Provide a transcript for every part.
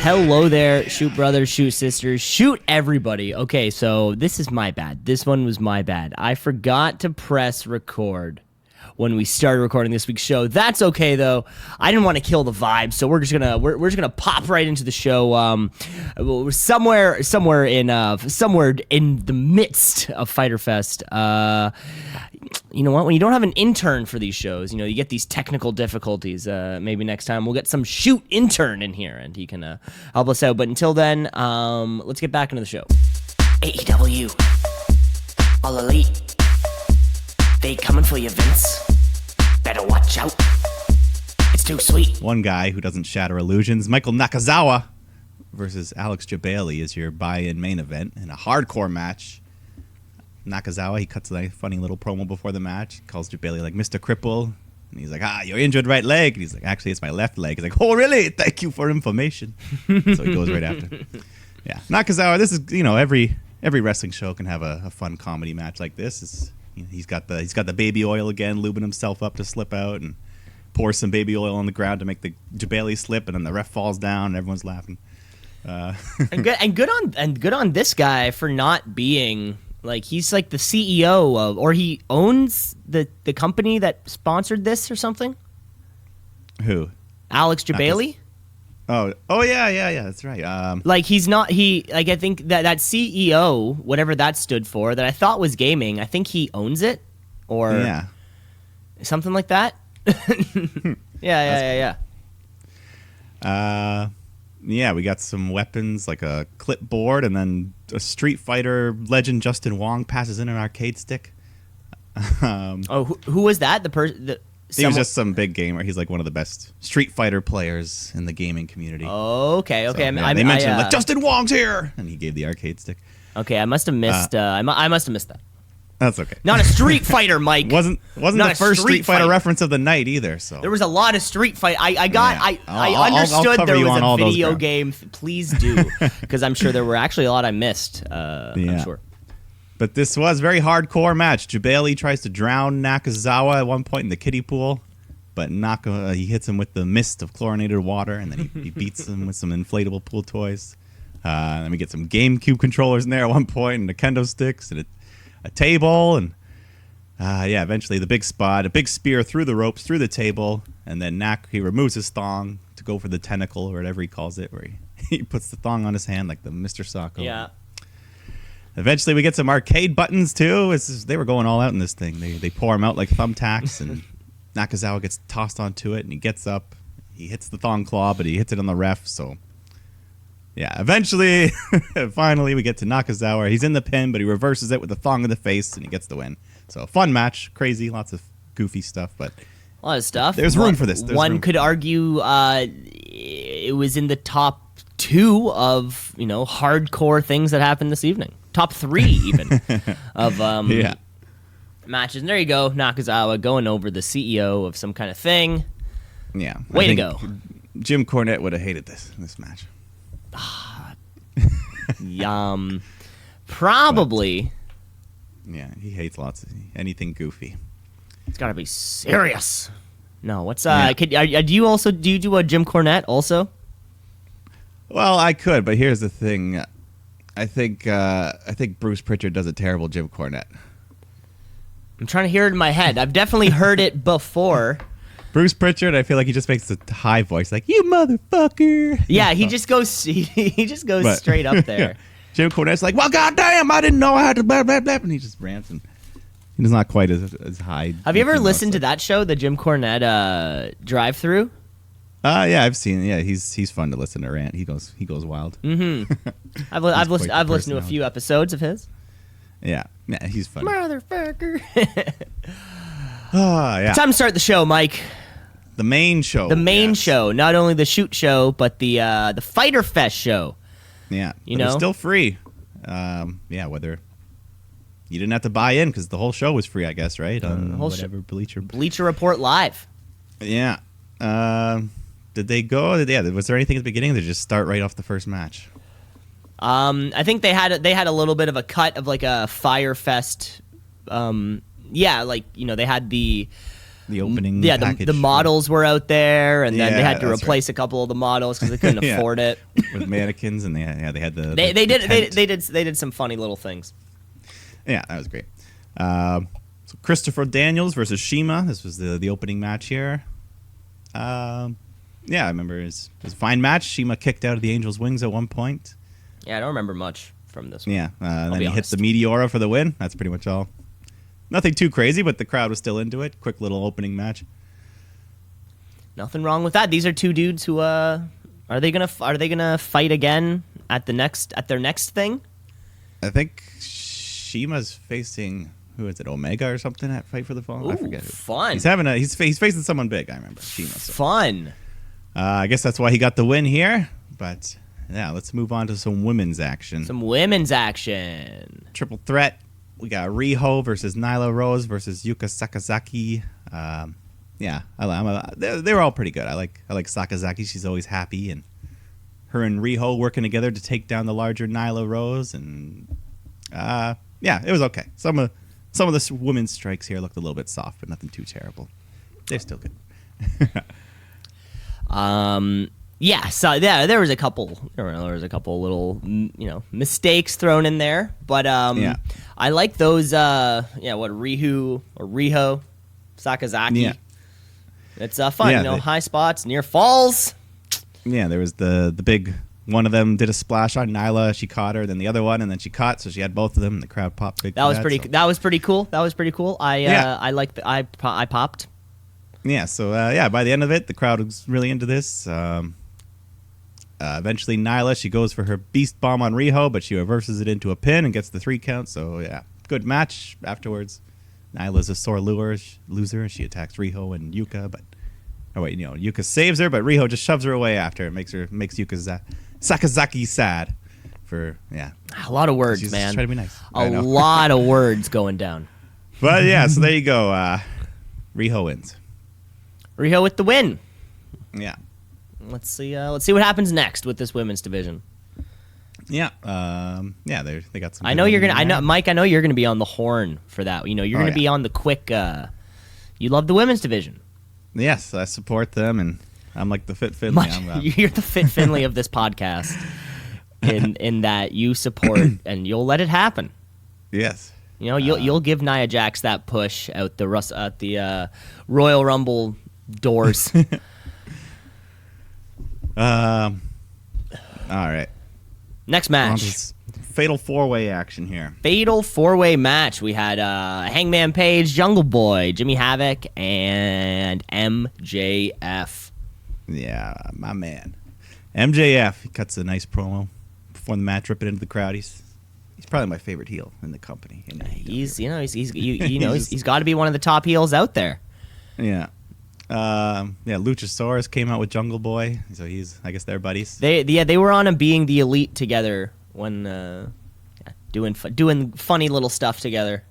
Hello there, shoot brothers, shoot sisters, shoot everybody. Okay, so this is my bad. This one was my bad. I forgot to press record when we started recording this week's show. That's okay though. I didn't want to kill the vibe, so we're just gonna pop right into the show. Somewhere in the midst of Fyter Fest. You know what? When you don't have an intern for these shows, you get these technical difficulties. Maybe next time we'll get some shoot intern in here and he can help us out. But until then, let's get back into the show. AEW, All Elite, they coming for you, Vince. Better watch out. It's too sweet. One guy who doesn't shatter illusions, Michael Nakazawa versus Alex Jabali is your buy-in main event in a hardcore match. Nakazawa, he cuts a funny little promo before the match. He calls Jabali like Mr. Cripple. And he's like, your injured right leg. And he's like, actually, it's my left leg. He's like, oh, really? Thank you for information. So he goes right after. Yeah. Nakazawa, this is, every wrestling show can have a fun comedy match like this. He's got the baby oil again, lubing himself up to slip out and pour some baby oil on the ground to make the Jabali slip, and then the ref falls down and everyone's laughing. And good on this guy for not being like, he's like the CEO of, or he owns the company that sponsored this or something. Who? Alex Jabali? Oh yeah, that's right. Like I think that CEO, whatever that stood for, that I thought was gaming, I think he owns it or something like that. Yeah. Yeah, we got some weapons like a clipboard, and then a Street Fighter legend Justin Wong passes in an arcade stick. Who was that? He was just some big gamer. He's like one of the best Street Fighter players in the gaming community. Oh, okay. So, they mentioned like Justin Wong's here, and he gave the arcade stick. Okay, I must have missed. I must have missed that. That's okay. Not a Street Fighter, Mike. wasn't the first Street Fighter reference of the night either. So there was a lot of Street Fight. I understood there was a video game. Please do, because I'm sure there were actually a lot I missed. I'm sure. But this was a very hardcore match. Jabali tries to drown Nakazawa at one point in the kiddie pool, but he hits him with the mist of chlorinated water, and then he beats him with some inflatable pool toys. Then we get some GameCube controllers in there at one point, and the kendo sticks, and a table, and eventually the big spot, a big spear through the ropes, through the table, and then he removes his thong to go for the tentacle, or whatever he calls it, where he puts the thong on his hand like the Mr. Socko. Yeah. Eventually, we get some arcade buttons, too. They were going all out in this thing. They pour them out like thumbtacks, and Nakazawa gets tossed onto it, and he gets up. He hits the thong claw, but he hits it on the ref, so... Yeah, eventually, finally, we get to Nakazawa. He's in the pin, but he reverses it with the thong in the face, and he gets the win. So, fun match. Crazy. Lots of goofy stuff, but... A lot of stuff. There's room for this. One could argue it was in the top 2 of, hardcore things that happened this evening. Top 3, even, of matches. And there you go, Nakazawa going over the CEO of some kind of thing. Yeah. Way to go. Jim Cornette would have hated this match. Probably. But, yeah, he hates anything goofy. It's got to be serious. No, what's do you do a Jim Cornette also? Well, I could, but here's the thing. I think Bruce Pritchard does a terrible Jim Cornette. I'm trying to hear it in my head. I've definitely heard it before. Bruce Pritchard, I feel like he just makes a high voice, like, you motherfucker. Yeah, he just goes straight up there. Yeah. Jim Cornette's like, well, goddamn, I didn't know how to blah, blah, blah. And he just rants, and he's not quite as high. Have you ever listened to that show, the Jim Cornette drive-through? Yeah, I've seen. Yeah, he's fun to listen to rant. He goes wild. Mm-hmm. I've listened to a few episodes of his. Yeah, he's fun. Motherfucker. Yeah. Time to start the show, Mike. The main show. The main show, not only the shoot show, but the Fyter Fest show. Yeah, it's still free. Whether you didn't have to buy in because the whole show was free, I guess, right? On whatever Bleacher Report Live. Yeah. Did they go? Was there anything at the beginning? Or did they just start right off the first match? I think they had a little bit of a cut of like a Fyter Fest. They had the the opening Yeah, package. the models were out there, and then they Yeah, had to that's replace a couple of the models because they couldn't Yeah. afford it. with mannequins, and they had the They the did tent. they did some funny little things. Yeah, that was great. So Christopher Daniels versus Shima. This was the opening match here. Yeah, I remember it was a fine match. Shima kicked out of the Angel's wings at one point. Yeah, I don't remember much from this one. Yeah, and then be he hit honest. the Meteora for the win. That's pretty much all. Nothing too crazy, but the crowd was still into it. Quick little opening match. Nothing wrong with that. These are two dudes who are they gonna fight again at their next thing? I think Shima's facing, who is it, Omega or something at Fight for the Fall? I Ooh, forget who. fun. He's facing someone big. I remember Shima. So. Fun. I guess that's why he got the win here. But yeah, let's move on to some women's action. Some women's action. Triple threat. We got Rijo versus Nyla Rose versus Yuka Sakazaki. Yeah, they were all pretty good. I like Sakazaki. She's always happy, and her and Rijo working together to take down the larger Nyla Rose. And yeah, it was okay. Some of the women's strikes here looked a little bit soft, but nothing too terrible. They're still good. Yeah, so yeah, there was a couple little mistakes thrown in there, but Yeah. I like those Rijo Sakazaki. Yeah. It's fun, Yeah, high spots, near falls. Yeah, there was the big one of them did a splash on Nyla. She caught her, then the other one, and then she caught, so she had both of them. And the crowd popped big. That was pretty cool. I popped. Yeah, so by the end of it, the crowd was really into this. Eventually, Nyla, she goes for her beast bomb on Rijo, but she reverses it into a pin and gets the 3 count. So yeah, good match afterwards. Nyla's a sore loser. She attacks Rijo and Yuka, but Yuka saves her, but Rijo just shoves her away after. It makes Yuka Sakazaki sad. For A lot of words, she's man. Trying to be nice. A lot of words going down. But yeah, so there you go. Rijo wins. Rijo with the win. Yeah. Let's see what happens next with this women's division. Yeah. They got some. I know you're gonna. Mike. I know you're gonna be on the horn for that. You're gonna yeah. be on the quick. You love the women's division. Yes, I support them, and I'm like the Fit Finley. You're the Fit Finley of this podcast, in that you support and you'll let it happen. Yes. You'll give Nia Jax that push out the Royal Rumble doors. All right. Next On match. to this fatal 4-way action here. Fatal 4-way match. We had Hangman Page, Jungle Boy, Jimmy Havoc, and MJF. Yeah, my man. MJF, he cuts a nice promo before the match, ripping into the crowd. He's probably my favorite heel in the company. He's got to be one of the top heels out there. Yeah. Luchasaurus came out with Jungle Boy, so I guess they're buddies. They were on a Being the Elite together when doing funny little stuff together.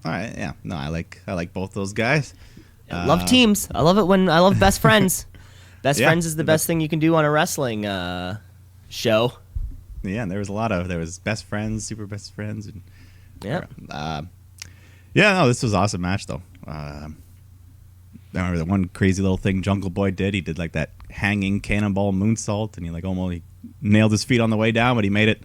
All right, yeah. No, I like both those guys. Love teams. I love it when I love best friends. Best Yeah, friends is the best thing you can do on a wrestling show. Yeah, and there was best friends, super best friends, and Yeah. This was an awesome match though. I remember that one crazy little thing Jungle Boy did. He did like that hanging cannonball moonsault, and he nailed his feet on the way down, but he made it.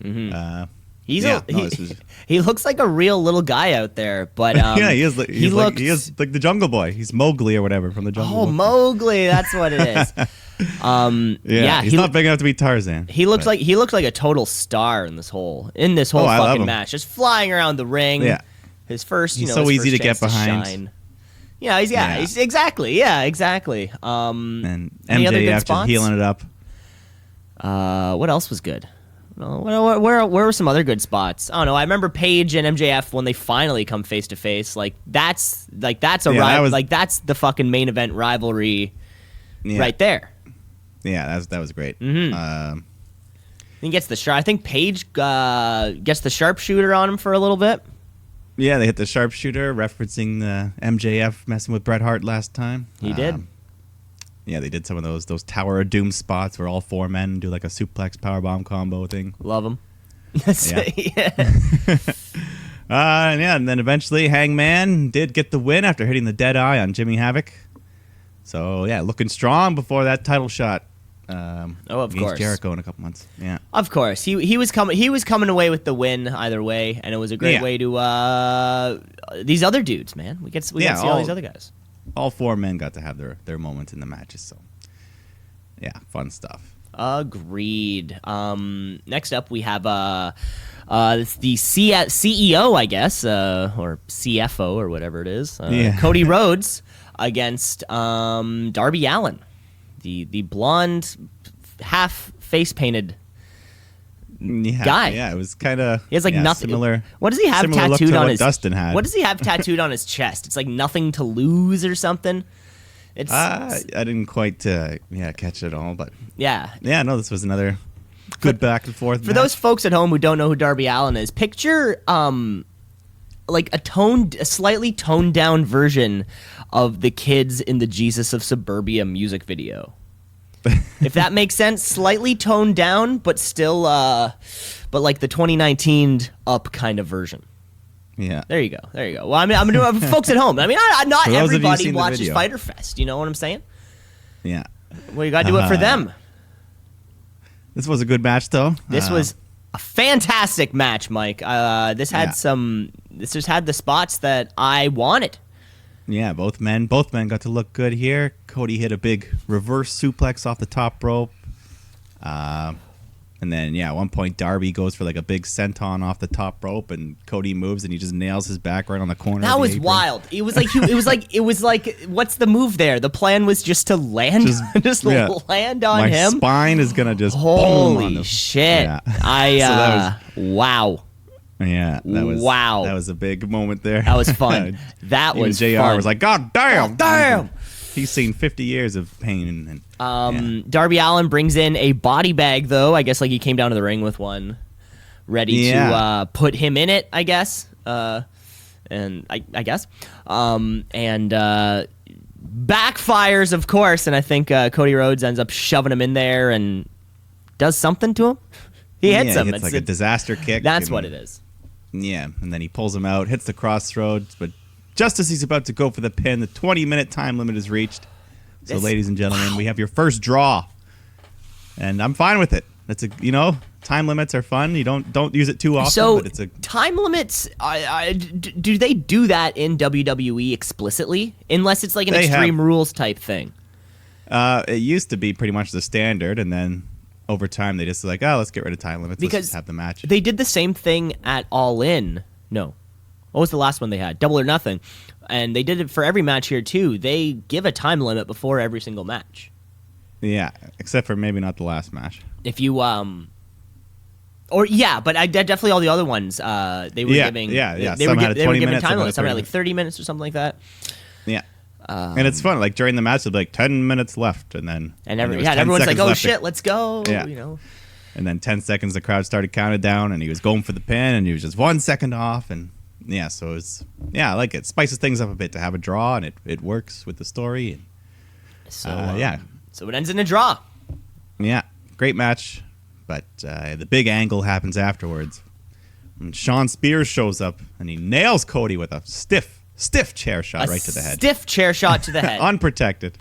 Mm-hmm. This was He looks like a real little guy out there, but yeah, he is. He is like the Jungle Boy. He's Mowgli or whatever from the Jungle Book. Mowgli, that's what it is. He's not big enough to be Tarzan. He looked like a total star in this whole fucking match, just flying around the ring. Yeah, his first, he's so his easy first to get chance behind. shine. He's exactly. And any other good MJF spots? just healing it up. What else was good? Where were some other good spots? I don't know. I remember Paige and MJF when they finally come face to face. That's the fucking main event rivalry, right there. Yeah, that was great. Mm-hmm. He gets the sharp. I think Paige gets the sharpshooter on him for a little bit. Yeah, they hit the sharpshooter, referencing the MJF messing with Bret Hart last time. He did. Yeah, they did some of those Tower of Doom spots where all 4 men do like a suplex powerbomb combo thing. Love him. And then eventually Hangman did get the win after hitting the dead eye on Jimmy Havoc. So, yeah, looking strong before that title shot. Of against course, Jericho in a couple months. Yeah, of course. He was coming away with the win either way, and it was a great way to these other dudes, man. We get to see all these other guys. All four men got to have their moments in the matches. So, yeah, fun stuff. Agreed. Next up, we have it's the CEO, I guess, or CFO or whatever it is. Cody Rhodes against Darby Allin, the blonde, half face painted guy. Yeah, it was kind of. He has nothing. Similar. What does he have tattooed on his? Dustin had. What does he have tattooed on his chest? It's like nothing to lose or something. It's. I didn't quite catch it all, but yeah. No, this was another good back and forth. For those folks at home who don't know who Darby Allin is, picture like a slightly toned down version of the kids in the Jesus of Suburbia music video. If that makes sense, slightly toned down, but still, but like the 2019 Up kind of version. Yeah. There you go. Well, I mean, I'm doing folks at home. I mean, not everybody watches Fyter Fest. You know what I'm saying? Yeah. Well, you got to do it for them. This was a good match, though. This was a fantastic match, Mike. This had This just had the spots that I wanted. Yeah, both men got to look good here. Cody hit a big reverse suplex off the top rope. And then, at one point, Darby goes for like a big senton off the top rope, and Cody moves, and he just nails his back right on the corner. That was wild. It was like, what's the move there? The plan was just to land, land on him. My spine is gonna just holy shit! Yeah. Wow. Yeah, that was a big moment there. That was fun. That was JR fun. was like, God damn! He's seen 50 years of pain. Darby Allin brings in a body bag, though. I guess like he came down to the ring with one, ready to put him in it. I guess, and backfires, of course. And I think Cody Rhodes ends up shoving him in there and does something to him. He hits him. It's like a disaster kick. That's what it is. Yeah, and then he pulls him out, hits the crossroads, but just as he's about to go for the pin, the 20-minute time limit is reached. So, ladies and gentlemen, we have your first draw, and I'm fine with it. That's time limits are fun. You don't use it too often. So, but it's a time limits. Do they do that in WWE explicitly? Unless it's like an Extreme Rules type thing. It used to be pretty much the standard, and then over time they just like, let's get rid of time limits. Let's just have the match. They did the same thing at All In. No. What was the last one they had? Double or Nothing. And they did it for every match here, too. They give a time limit before every single match. Yeah, except for maybe not the last match. If you, but definitely all the other ones, they were giving... They were giving time limits. Some had like 30 minutes or something like that. Yeah. And it's fun. Like, during the match, it'd be like 10 minutes left, and then... everyone's like, oh, shit, let's go, And then 10 seconds, the crowd started counting down, and he was going for the pin, and he was just 1 second off, and... Yeah, so it's I like it. Spices things up a bit to have a draw, and it works with the story. And, so it ends in a draw. Yeah, great match, but the big angle happens afterwards. And Sean Spears shows up, and he nails Cody with a stiff chair shot right to the head. Stiff chair shot to the head, unprotected.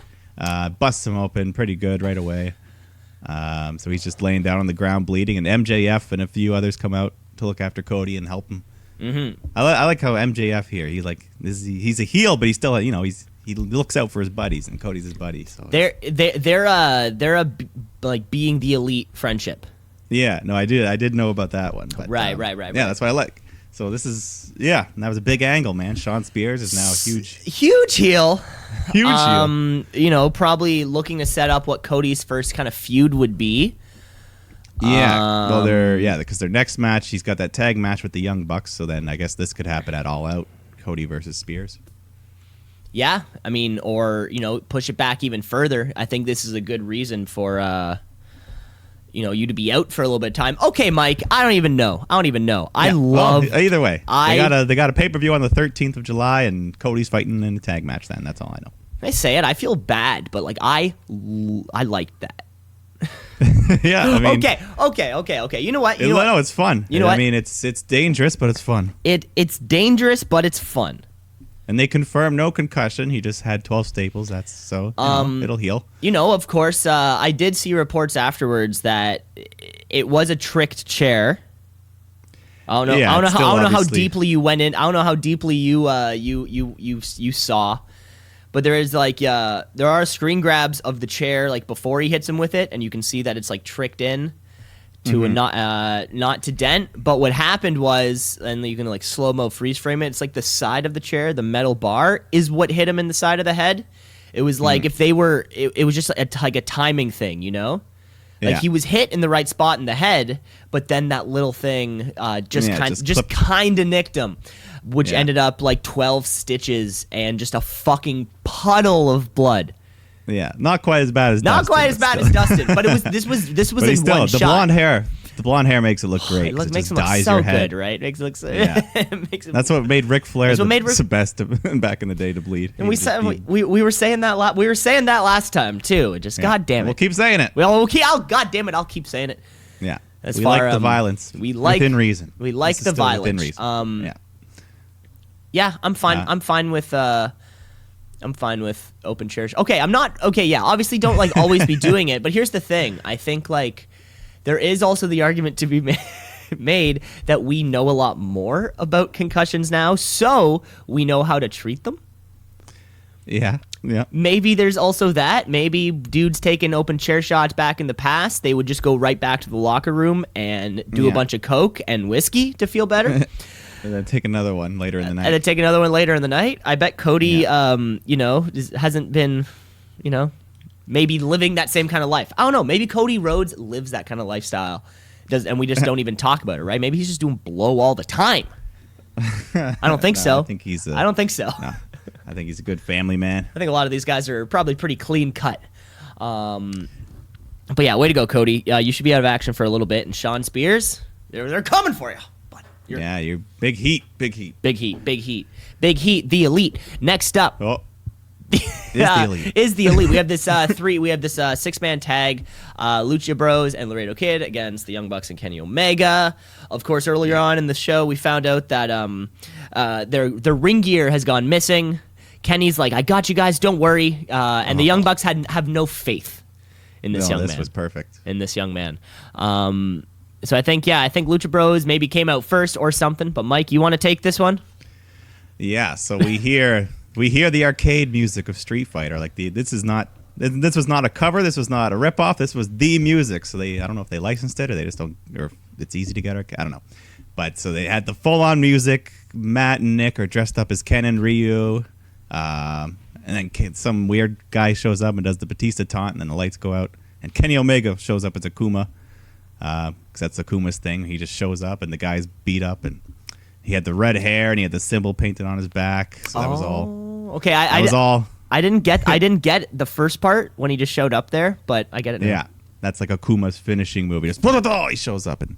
Busts him open pretty good right away. So he's just laying down on the ground bleeding, and MJF and a few others come out to look after Cody and help him. Mm-hmm. I like how MJF here. He's a heel, but he's still he looks out for his buddies, and Cody's his buddy. So they're like being the elite friendship. Yeah, no, I did know about that one. But, right. Yeah, that's what I like. So this is and that was a big angle, man. Sean Spears is now a huge heel. Huge heel. Probably looking to set up what Cody's first kind of feud would be. Yeah, because their next match, he's got that tag match with the Young Bucks, so then I guess this could happen at All Out, Cody versus Spears. Yeah, I mean, or, push it back even further. I think this is a good reason for, you to be out for a little bit of time. Okay, Mike, I don't even know. Either way, they got a pay-per-view on the 13th of July, and Cody's fighting in a tag match then. That's all I know. I say it, I feel bad, but, I like that. Yeah, I mean, Okay. You know what? You know what? no, it's fun. You know what? I mean, it's dangerous, but it's fun. It's dangerous, but it's fun. And they confirm no concussion. He just had 12 staples. That's so it'll heal. You know, of course, I did see reports afterwards that it was a tricked chair. I don't know. Yeah, I don't know how obviously- deeply you went in. I don't know how deeply you saw. But there is there are screen grabs of the chair like before he hits him with it, and you can see that it's like tricked in to a not to dent. But what happened was, and you can like slow mo freeze frame it. It's like the side of the chair, the metal bar, is what hit him in the side of the head. It was like if they were, it was just like a timing thing, you know. Like Yeah. he was hit in the right spot in the head, but then that little thing just clipped. kind of nicked him, which Yeah. ended up like 12 stitches and just a fucking puddle of blood. Yeah, not quite as bad as Not Dustin, quite as but bad still. as Dustin, but this was But in he's still one the shot. blonde hair makes it look great. It 'cause makes just him look dyes so your head. good, right? Makes it look so. Yeah. It makes him, That's what made Ric Flair That's what made the best back in the day to bleed. and we were saying that we were saying that last time too. It just god damn it. We'll keep saying it. God damn it, I'll keep saying it. Yeah, As we far, like the violence. we like- within reason. we like This is the still within violence. reason. Yeah. Yeah, I'm fine. I'm fine with open chairs. Okay, I'm not okay. Yeah, obviously don't like always be doing it. But here's the thing. I think like there is also the argument to be made that we know a lot more about concussions now, so we know how to treat them. Yeah. Yeah. Maybe there's also that. Maybe dudes taking open chair shots back in the past, they would just go right back to the locker room and do a Yeah. bunch of coke and whiskey to feel better. And then take another one later in the night. And then take another one later in the night. I bet Cody, hasn't been, maybe living that same kind of life. I don't know. Maybe Cody Rhodes lives that kind of lifestyle, and we just don't even talk about it, right? Maybe he's just doing blow all the time. I don't think so. I think he's. I don't think so. No, I think he's a good family man. I think a lot of these guys are probably pretty clean cut. But yeah, way to go, Cody. You should be out of action for a little bit. And Sean Spears, they're coming for you. You're big heat. Big heat, the elite. Next up, Oh, the elite. is the elite. We have this six-man tag, Lucha Bros and Laredo Kid against the Young Bucks and Kenny Omega. Of course, earlier on in the show, we found out that their ring gear has gone missing. Kenny's like, "I got you guys, don't worry," and the Young Bucks have no faith in this young man. This was perfect. In this young man. So I think Lucha Bros maybe came out first or something. But Mike, you want to take this one? Yeah. So we hear the arcade music of Street Fighter. Like this was not a cover. This was not a ripoff. This was the music. So I don't know if they licensed it or they just don't, or if it's easy to get. I don't know. But so they had the full on music. Matt and Nick are dressed up as Ken and Ryu. And then some weird guy shows up and does the Batista taunt, and then the lights go out. And Kenny Omega shows up as Akuma, because that's Akuma's thing. He just shows up, and the guy's beat up, and he had the red hair, and he had the symbol painted on his back. So that was all. Okay, I didn't get the first part when he just showed up there, but I get it now. Yeah, that's like Akuma's finishing move. He just he shows up, and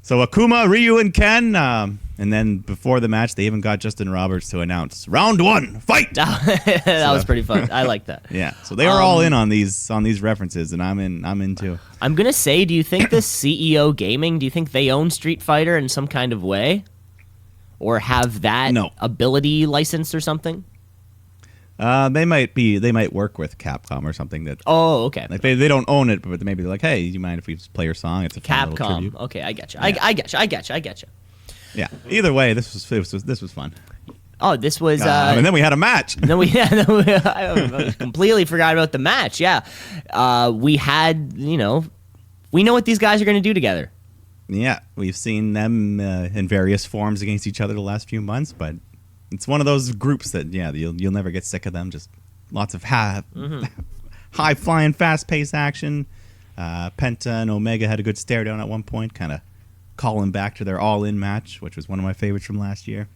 so Akuma, Ryu, and Ken. And then before the match, they even got Justin Roberts to announce round 1, fight. That was pretty fun. I like that. Yeah, so they were all in on these references, and I'm in too. I'm gonna say, do you think this CEO Gaming? Do you think they own Street Fighter in some kind of way, or have that ability license or something? They might work with Capcom or something that. Oh, okay. Like they don't own it, but maybe they're like, hey, do you mind if we just play your song? It's a fun little Capcom. tribute. Okay, I get you. Yeah. I get you. Yeah. Either way, this was fun. Oh, this was. And then we had a match. I completely forgot about the match. Yeah, we had. We know what these guys are going to do together. Yeah, we've seen them in various forms against each other the last few months, but it's one of those groups that you'll never get sick of them. Just lots of high flying, fast paced action. Penta and Omega had a good stare down at one point, kind of calling back to their all in match, which was one of my favorites from last year.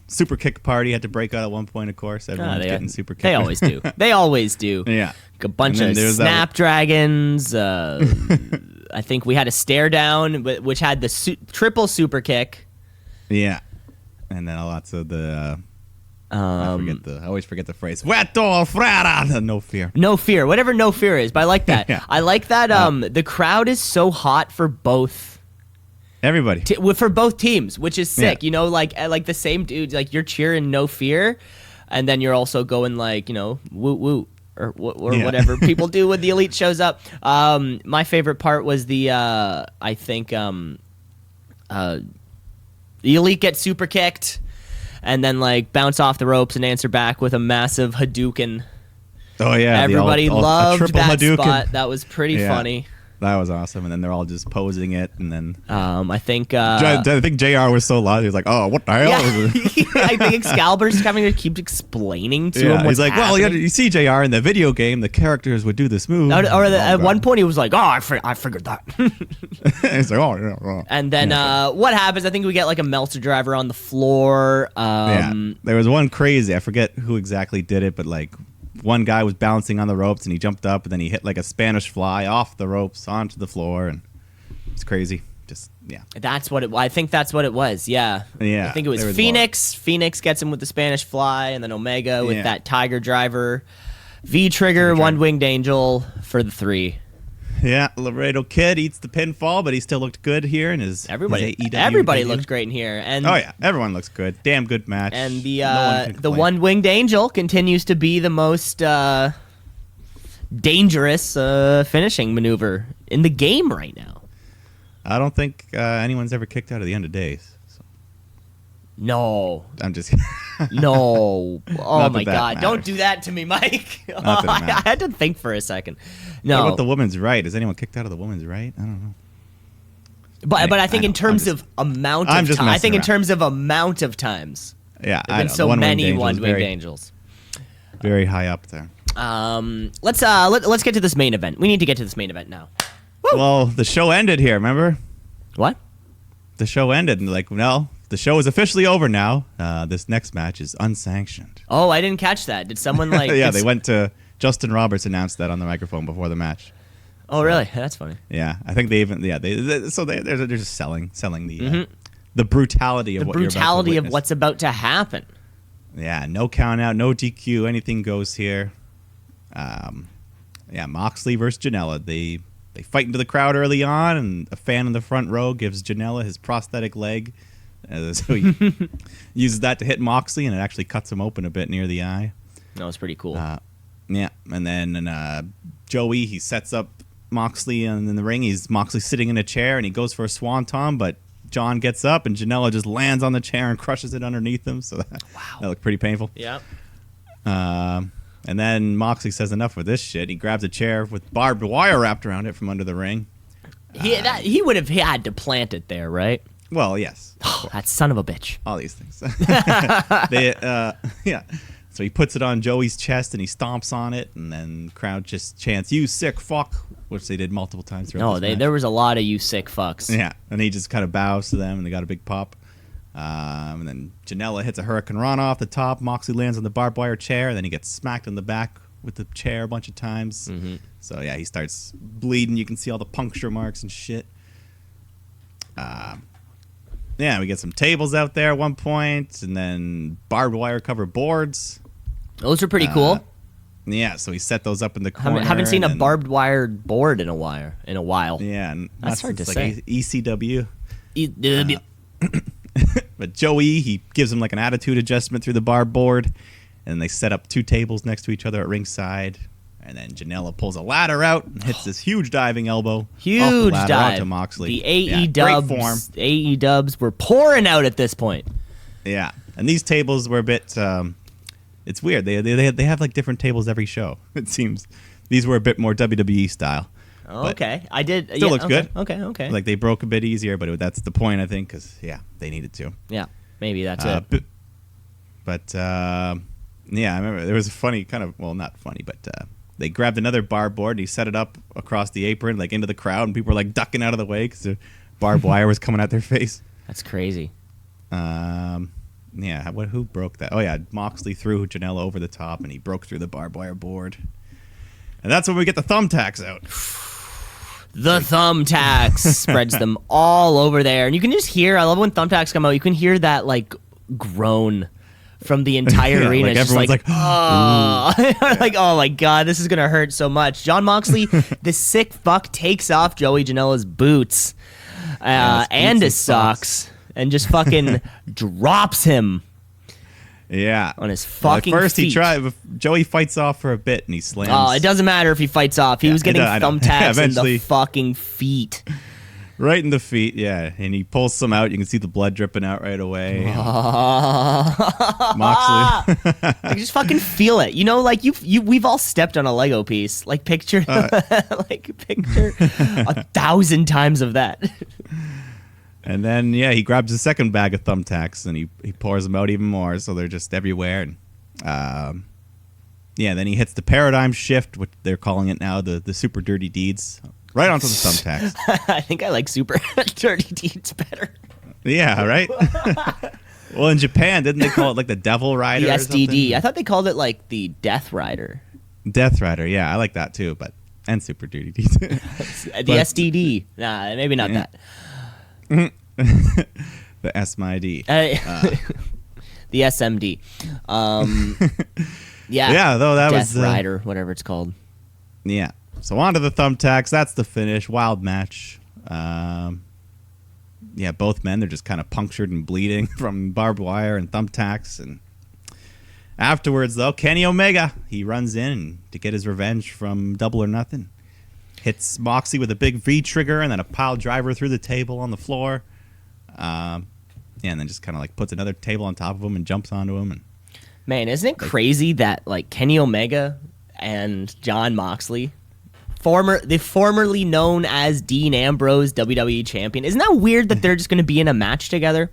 Super kick party had to break out at one point, of course. Everyone's getting super kicked. They always do. They always do. Yeah. A bunch of Snapdragons. I think we had a stare down, which had the triple super kick. Yeah. And then lots of the I always forget the phrase. Veto frera. No fear. No fear. Whatever no fear is, but I like that. Yeah. I like that the crowd is so hot for both. Everybody. For both teams, which is sick. Yeah. You know, like the same dude, like you're cheering no fear, and then you're also going like, you know, woo woo. Or whatever people do when the Elite shows up. My favorite part was the Elite get super kicked and then like bounce off the ropes and answer back with a massive Hadouken. Oh yeah, Everybody loved that Hadouken. Spot. That was pretty funny. That was awesome, and then they're all just posing it, and then I think JR was so loud. He was like, "Oh, what the hell?" Yeah. I think Excalibur's having to keep explaining to him what's he's like, happening. "Well, you see, JR in the video game, the characters would do this move." At one point, he was like, "Oh, I figured that." He's like, "Oh, yeah." And then what happens? I think we get like a Meltzer driver on the floor. There was one crazy. I forget who exactly did it, but like one guy was bouncing on the ropes and he jumped up and then he hit like a Spanish fly off the ropes onto the floor, and it's crazy. Just I think that's what it was. Yeah. I think it was Phoenix. Phoenix gets him with the Spanish fly, and then Omega with that Tiger driver. V-Trigger, One Winged Angel for the 3. Yeah, Laredo Kid eats the pinfall, but he still looked good here in his everybody debut. looked great in here. And oh yeah, everyone looks good. Damn good match. And the One Winged Angel continues to be the most dangerous finishing maneuver in the game right now. I don't think anyone's ever kicked out of the end of days. So. No. I'm just No. Oh my God. Matters. Don't do that to me, Mike. I had to think for a second. No. What about the women's right? Is anyone kicked out of the women's right? I don't know. But I think in terms of amount of time, I think in terms of amount of times. Yeah, there've been so many One-Winged Angels. Very high up there. Let's get to this main event. We need to get to this main event now. Woo! Well, the show ended here, remember? What? The show ended, and like, no, the show is officially over now. This next match is unsanctioned. Oh, I didn't catch that. Did someone like? Yeah, they went to Justin Roberts announced that on the microphone before the match. Oh, really? That's funny. Yeah, I think they even they're just selling the brutality of what's about to happen. Yeah, no count out, no DQ, anything goes here. Moxley versus Janela. They fight into the crowd early on, and a fan in the front row gives Janela his prosthetic leg. So he uses that to hit Moxley, and it actually cuts him open a bit near the eye. No, it's pretty cool. And then Joey, he sets up Moxley in the ring. Moxley sitting in a chair, and he goes for a swanton, but John gets up, and Janela just lands on the chair and crushes it underneath him. So that looked pretty painful. Yeah. And then Moxley says, enough with this shit. He grabs a chair with barbed wire wrapped around it from under the ring. He would have had to plant it there, right? Well, yes. That son of a bitch. All these things. So he puts it on Joey's chest and he stomps on it, and then the crowd just chants, "You sick fuck," which they did multiple times throughout this match. There was a lot of "you sick fucks." Yeah, and he just kind of bows to them, and they got a big pop. And then Janela hits a Hurricane Rana off the top. Moxley lands on the barbed wire chair, and then he gets smacked in the back with the chair a bunch of times. Mm-hmm. So yeah, he starts bleeding. You can see all the puncture marks and shit. We get some tables out there at one point, and then barbed wire covered boards. Those are pretty cool. Yeah, so he set those up in the corner. Haven't seen a barbed wire board in a while. Yeah, and that's hard to say. ECW. But Joey, he gives him like an attitude adjustment through the barbed board, and they set up two tables next to each other at ringside. And then Janela pulls a ladder out and hits this huge diving elbow. Huge dive onto Moxley. The AE dubs were pouring out at this point. Yeah, and these tables were a bit. It's weird. They have like different tables every show. It seems these were a bit more WWE style. Okay, I did. Still looks good. Okay. Like they broke a bit easier, but that's the point, I think, because they needed to. Yeah, maybe that's it. But I remember there was a funny not funny, but they grabbed another barbed board and he set it up across the apron, like into the crowd, and people were like ducking out of the way because the barbed wire was coming at their face. That's crazy. Who broke that? Oh yeah, Moxley threw Janela over the top, and he broke through the barbed wire board. And that's when we get the thumbtacks out. The thumbtacks spreads them all over there, and you can just hear. I love when thumbtacks come out. You can hear that like groan from the entire arena. Like It's everyone's just like, oh, like, oh my God, this is going to hurt so much. John Moxley, the sick fuck, takes off Joey Janela's boots and his socks and just fucking drops him. Yeah. On his fucking At first feet. he tried. Joey fights off for a bit and he slams. Oh, it doesn't matter if he fights off. He was getting thumbtacks in the fucking feet. Right in the feet, yeah. And he pulls some out. You can see the blood dripping out right away. Moxley. I just fucking feel it. You know, like we've all stepped on a Lego piece. Like picture picture 1,000 times of that. And then, yeah, he grabs a second bag of thumbtacks and he pours them out even more, so they're just everywhere. And then he hits the paradigm shift, which they're calling it now, the super dirty deeds, right onto the thumbtacks. I think I like super dirty deeds better. Yeah, right? Well, in Japan, didn't they call it like the Devil Rider? The or SDD. something? I thought they called it like the Death Rider. Death Rider, yeah, I like that too, and super dirty deeds. The SDD. Nah, maybe not that. The SMID. The SMD. Yeah. Yeah, though that Death was Rider, whatever it's called. Yeah. So on to the thumbtacks. That's the finish. Wild match. Both men, they're just kind of punctured and bleeding from barbed wire and thumbtacks. And afterwards, though, Kenny Omega, he runs in to get his revenge from Double or Nothing. Hits Moxley with a big V trigger and then a pile driver through the table on the floor. And then just kind of like puts another table on top of him and jumps onto him. And man, isn't it crazy that like Kenny Omega and Jon Moxley, formerly known as Dean Ambrose WWE champion, isn't that weird that they're just going to be in a match together?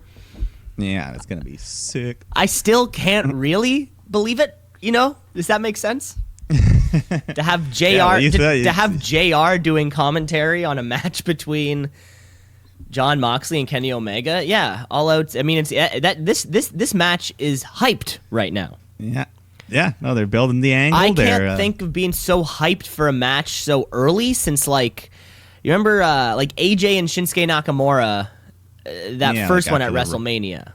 Yeah, it's going to be sick. I still can't really believe it. You know, does that make sense? To have JR to have JR doing commentary on a match between Jon Moxley and Kenny Omega, yeah, all out. I mean, it's that this match is hyped right now. Yeah. No, they're building the angle. I can't think of being so hyped for a match so early since like you remember like AJ and Shinsuke Nakamura, that first one at WrestleMania.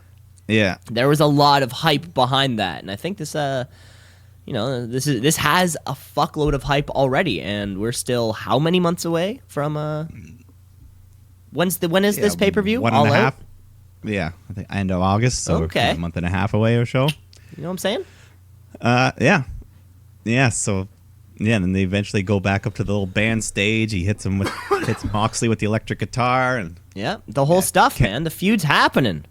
Yeah, there was a lot of hype behind that, and I think this this has a fuckload of hype already, and we're still how many months away from when is this pay-per-view? 1.5. Yeah, I think end of August, so okay. We're a month and a half away or so. You know what I'm saying? Yeah. So, yeah, and then they eventually go back up to the little band stage. He hits Moxley with the electric guitar, and the whole stuff, man. The feud's happening.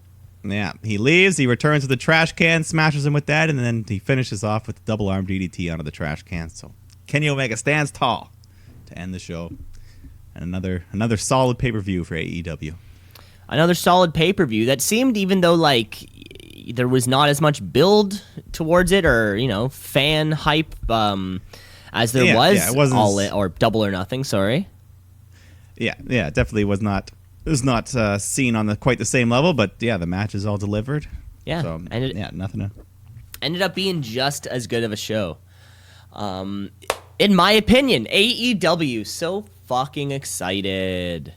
Yeah, he leaves. He returns to the trash can, smashes him with that, and then he finishes off with the double arm DDT onto the trash can. So Kenny Omega stands tall to end the show, and another solid pay-per-view for AEW. Another solid pay-per-view that seemed, even though like there was not as much build towards it or fan hype as there was or Double or Nothing. Sorry. Yeah, it definitely was not. It was not seen on quite the same level, but yeah, the match is all delivered. Yeah, so, nothing. Ended up being just as good of a show. In my opinion, AEW, so fucking excited.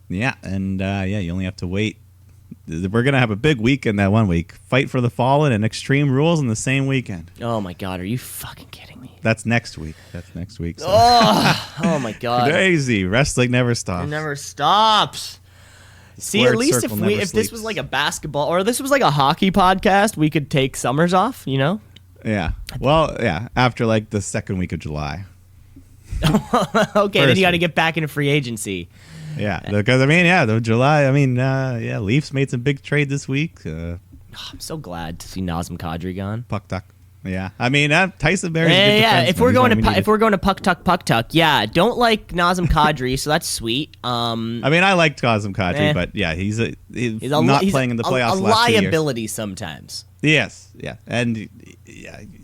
Yeah, and you only have to wait. We're gonna have a big weekend that 1 week. Fight for the Fallen and Extreme Rules in the same weekend. Oh my God, are you fucking kidding me? That's next week. So. Oh my God. Crazy. Wrestling never stops. It never stops. See, at least if this was like a basketball or this was like a hockey podcast, we could take summers off, Yeah. Well, yeah, after like the second week of July. Okay, then you got to get back into free agency. Yeah, because the July. Leafs made some big trade this week. I'm so glad to see Nazem Kadri gone. Puck Tuck. Yeah, Tyson Berry's yeah. If we're going to Puck Tuck, yeah. Don't like Nazem Kadri, so that's sweet. I liked Nazem Kadri, but yeah, he's not playing in the playoffs. A last 2 years. liability sometimes. Yes, yeah, and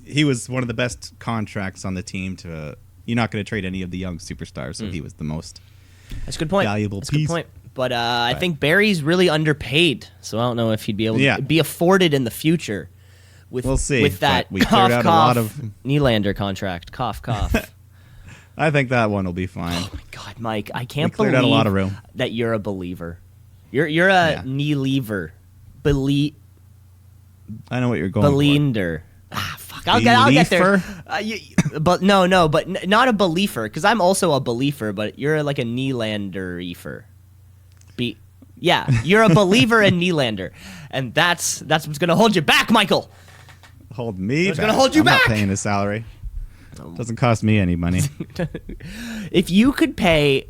he was one of the best contracts on the team. You're not going to trade any of the young superstars, so he was the most. That's a good point. Valuable That's piece. A good point. But I think Barry's really underpaid, so I don't know if he'd be able to be afforded in the future. We'll see. With that we cleared out a lot of Nylander contract. Cough. I think that one will be fine. Oh my God, Mike! I can't cleared believe out a lot of room. That you're a believer. You're a knee-lever. I know what you're going Belinder. Fuck. I'll get there. But not a believer, because I'm also a believer, but you're like a Nylander-efer. Yeah, you're a believer in Nylander, and that's what's gonna hold you back, Michael. Hold me It's back. gonna hold you back. I'm not paying his salary. Doesn't cost me any money. If you could pay,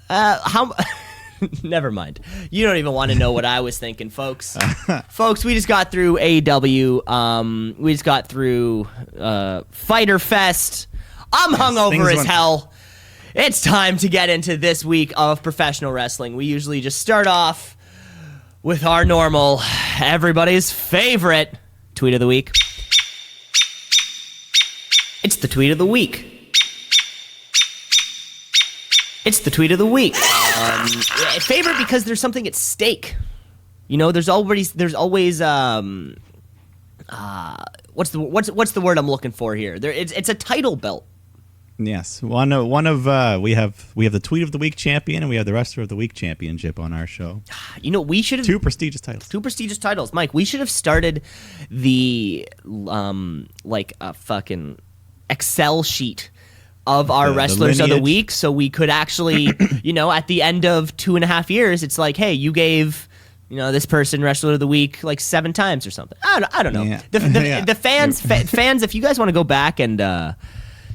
how? Never mind. You don't even want to know what I was thinking, folks. Folks, we just got through AEW. We just got through Fyter Fest. I'm hungover as hell. It's time to get into this week of professional wrestling. We usually just start off with our normal, everybody's favorite tweet of the week. It's the tweet of the week. It's the tweet of the week. Favorite because there's something at stake. You know, there's always what's the word I'm looking for here? It's a title belt. Yes, we have the tweet of the week champion, and we have the wrestler of the week championship on our show. You know, we should have two prestigious titles. Mike, we should have started the like a fucking Excel sheet of our wrestlers of the week, so we could actually, you know, at the end of 2.5 years, it's like, hey, you gave, you know, this person wrestler of the week like 7 times or something. I don't know. Yeah. The fans, if you guys want to go back and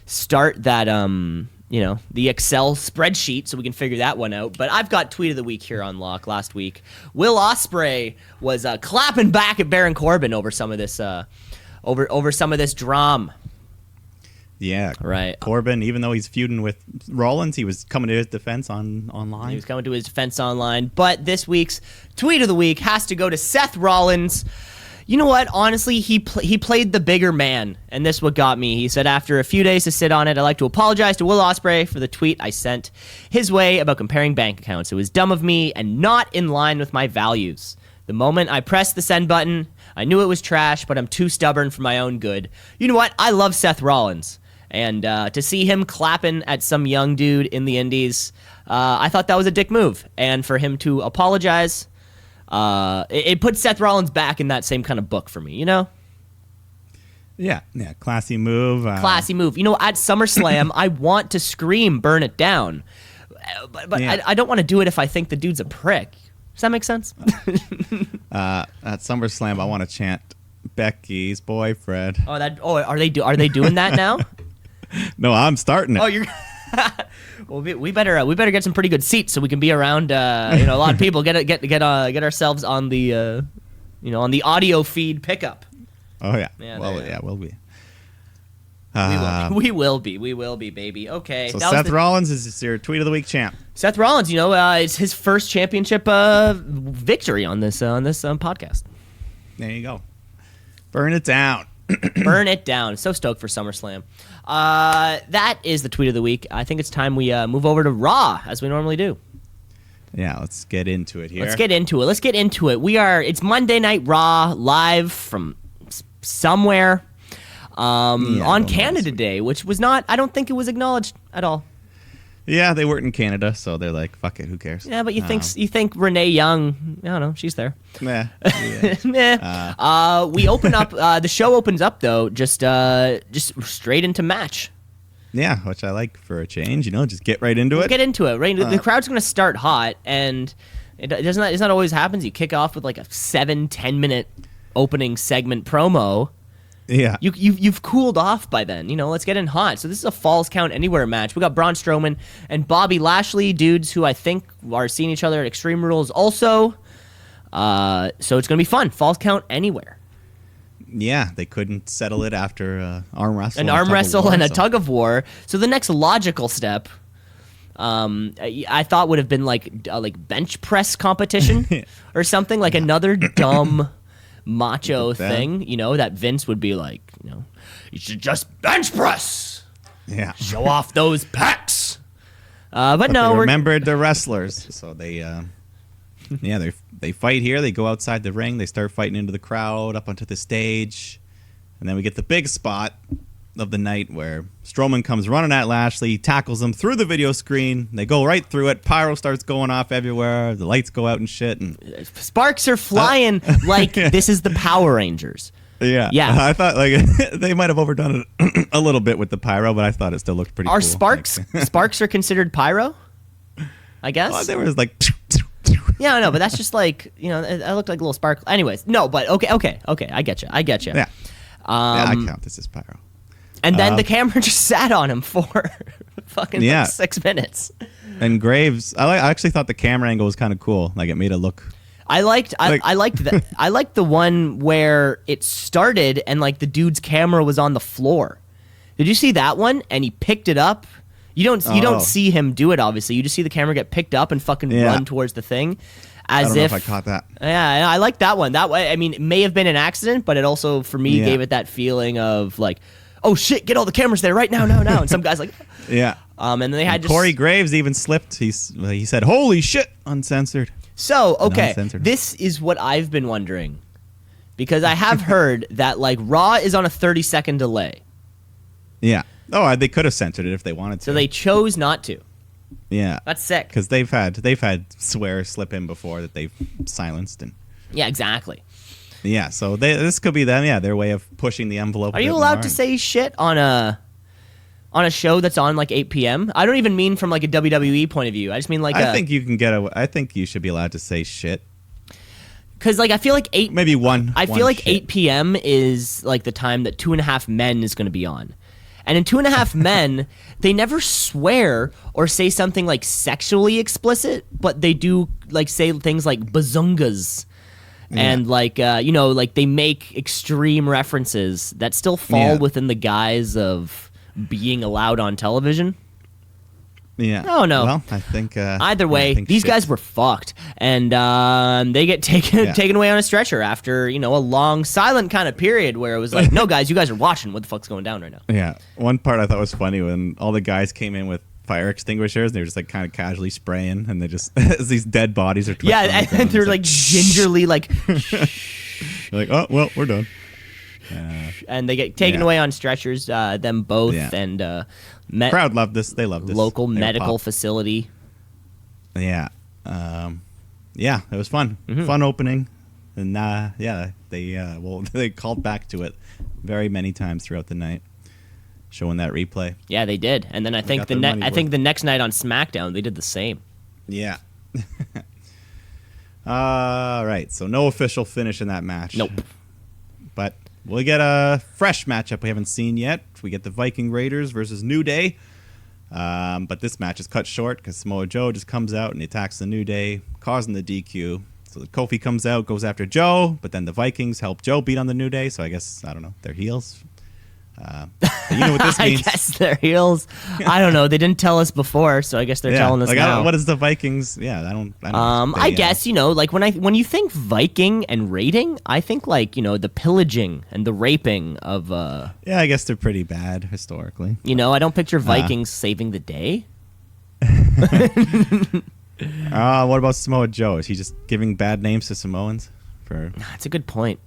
start that, you know, the Excel spreadsheet so we can figure that one out. But I've got tweet of the week here on lock. Last week, Will Ospreay was clapping back at Baron Corbin over some of this, over some of this drama. Yeah, right. Corbin, even though he's feuding with Rollins, he was coming to his defense online. He was coming to his defense online. But this week's tweet of the week has to go to Seth Rollins. You know what? Honestly, he played the bigger man, and this is what got me. He said, after a few days to sit on it, I'd like to apologize to Will Ospreay for the tweet I sent his way about comparing bank accounts. It was dumb of me and not in line with my values. The moment I pressed the send button, I knew it was trash, but I'm too stubborn for my own good. You know what? I love Seth Rollins. And to see him clapping at some young dude in the indies, I thought that was a dick move. And for him to apologize, it puts Seth Rollins back in that same kind of book for me, you know? Yeah, classy move. Classy move. You know, at SummerSlam, I want to scream, burn it down. But yeah. I don't want to do it if I think the dude's a prick. Does that make sense? At SummerSlam, I want to chant Becky's boyfriend. Are they doing that now? No, I'm starting it. Oh, you're. Well, we better get some pretty good seats so we can be around. You know, a lot of people get ourselves on the on the audio feed pickup. Oh yeah. We'll be. We will be, baby. Okay. So Seth Rollins is your tweet of the week champ. Seth Rollins, you know, it's his first championship victory on this podcast. There you go. Burn it down. Burn it down. So stoked for SummerSlam. That is the tweet of the week. I think it's time we move over to Raw, as we normally do. Yeah, let's get into it here. Let's get into it. It's Monday Night Raw, live from somewhere on Canada Day, which was not, I don't think it was acknowledged at all. Yeah, they weren't in Canada, so they're like, fuck it, who cares? Yeah, but you think Renee Young, I don't know, she's there. Yeah. We open up, the show opens up, though, just straight into match. Yeah, which I like for a change, you know, just get right into it. Get into it, right? The crowd's going to start hot, and it's not always happens. You kick off with like a 7-10 minute opening segment promo. Yeah. You've cooled off by then. You know, let's get in hot. So this is a Falls Count Anywhere match. We got Braun Strowman and Bobby Lashley, dudes who I think are seeing each other at Extreme Rules also. So it's going to be fun. Falls Count Anywhere. Yeah, they couldn't settle it after arm wrestle. An arm wrestle and a tug of war. So the next logical step, I thought would have been like bench press competition or something, like another dumb macho thing, you know, that Vince would be like, you know, you should just bench press. Yeah. Show off those pecs. But no, they remembered the wrestlers, so they they fight here. They go outside the ring. They start fighting into the crowd, up onto the stage, and then we get the big spot of the night where Strowman comes running at Lashley, tackles him through the video screen. They go right through it. Pyro starts going off everywhere. The lights go out and shit. And sparks are flying like this is the Power Rangers. Yeah. I thought they might have overdone it a little bit with the pyro, but I thought it still looked pretty cool. Are sparks are considered pyro? I guess. Well, there was like. Yeah, I know, but that's just like, it looked like a little sparkle. Anyways, no, but okay. I get you. Yeah. I count this as pyro. And then the camera just sat on him for fucking 6 minutes. And Graves, I actually thought the camera angle was kind of cool. Like it made it look. I liked the one where it started and like the dude's camera was on the floor. Did you see that one? And he picked it up. You don't see him do it, obviously. You just see the camera get picked up and fucking run towards the thing. I don't know if I caught that. Yeah, I like that one. That way, I mean, it may have been an accident, but it also, for me, gave it that feeling of like, oh shit, get all the cameras there right now. And some guy's like, yeah. And then they had Corey Graves even slipped. He said, "Holy shit!" uncensored. So okay, this is what I've been wondering, because I have heard that like Raw is on a 30-second delay. Yeah. Oh, they could have censored it if they wanted to. So they chose not to. Yeah. That's sick. Because they've had swears slip in before that they've silenced and. Yeah, exactly. Yeah, so this could be them. Yeah, their way of pushing the envelope. Are you allowed to say shit on a show that's on like 8 p.m.? I don't even mean from like a WWE point of view. I just mean like I think you can get I think you should be allowed to say shit. Because like I feel like 8 maybe one. I feel like 8 p.m. is like the time that 2.5 Men is going to be on. And in 2.5 Men, they never swear or say something like sexually explicit, but they do like say things like bazungas. And like like they make extreme references that still fall within the guise of being allowed on television. Yeah. Oh no. Well, I think either way, these guys were fucked, and they get taken away on a stretcher after a long silent kind of period where it was like, no guys, you guys are watching. What the fuck's going down right now? Yeah. One part I thought was funny when all the guys came in with fire extinguishers and they were just like kind of casually spraying, and they just as these dead bodies are twitching and they're like gingerly like like, oh well, we're done. And they get taken away on stretchers, them both, and crowd loved this. They loved this. Local medical facility. Yeah. It was fun. Mm-hmm. Fun opening. And they called back to it very many times throughout the night, showing that replay. Yeah, they did. And then I think the next night on SmackDown they did the same. Yeah. All right. So no official finish in that match. Nope. But we'll get a fresh matchup we haven't seen yet. We get the Viking Raiders versus New Day. But this match is cut short because Samoa Joe just comes out and he attacks the New Day, causing the DQ. So Kofi comes out, goes after Joe, but then the Vikings help Joe beat on the New Day. So I guess, I don't know, they're heels. You know what this means? I guess they're heels. I don't know. They didn't tell us before, so I guess they're telling us now. What is the Vikings? Yeah, I don't I guess like when you think Viking and raiding, I think like the pillaging and the raping of. Yeah, I guess they're pretty bad historically. I don't picture Vikings saving the day. What about Samoa Joe? Is he just giving bad names to Samoans? That's a good point.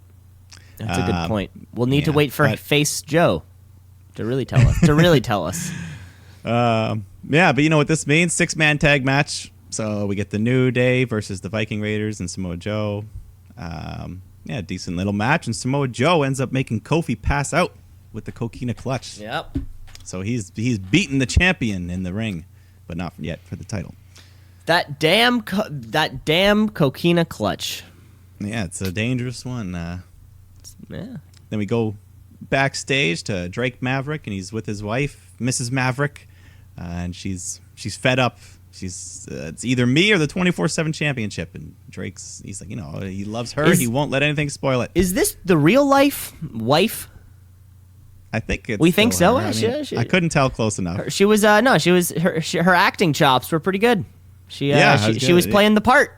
That's a good point. We'll need to wait for Face Joe to really tell us. But you know what this means? 6-man tag match. So we get the New Day versus the Viking Raiders and Samoa Joe. Decent little match. And Samoa Joe ends up making Kofi pass out with the Coquina clutch. Yep. So he's beaten the champion in the ring, but not yet for the title. That damn Coquina clutch. Yeah, it's a dangerous one. Yeah. Then we go backstage to Drake Maverick, and he's with his wife, Mrs. Maverick, and she's fed up. It's either me or the 24/7 championship, and he's like, he loves her. He won't let anything spoil it. Is this the real life wife? I think it's. We think so. I couldn't tell close enough. She was her acting chops were pretty good. She was playing the part.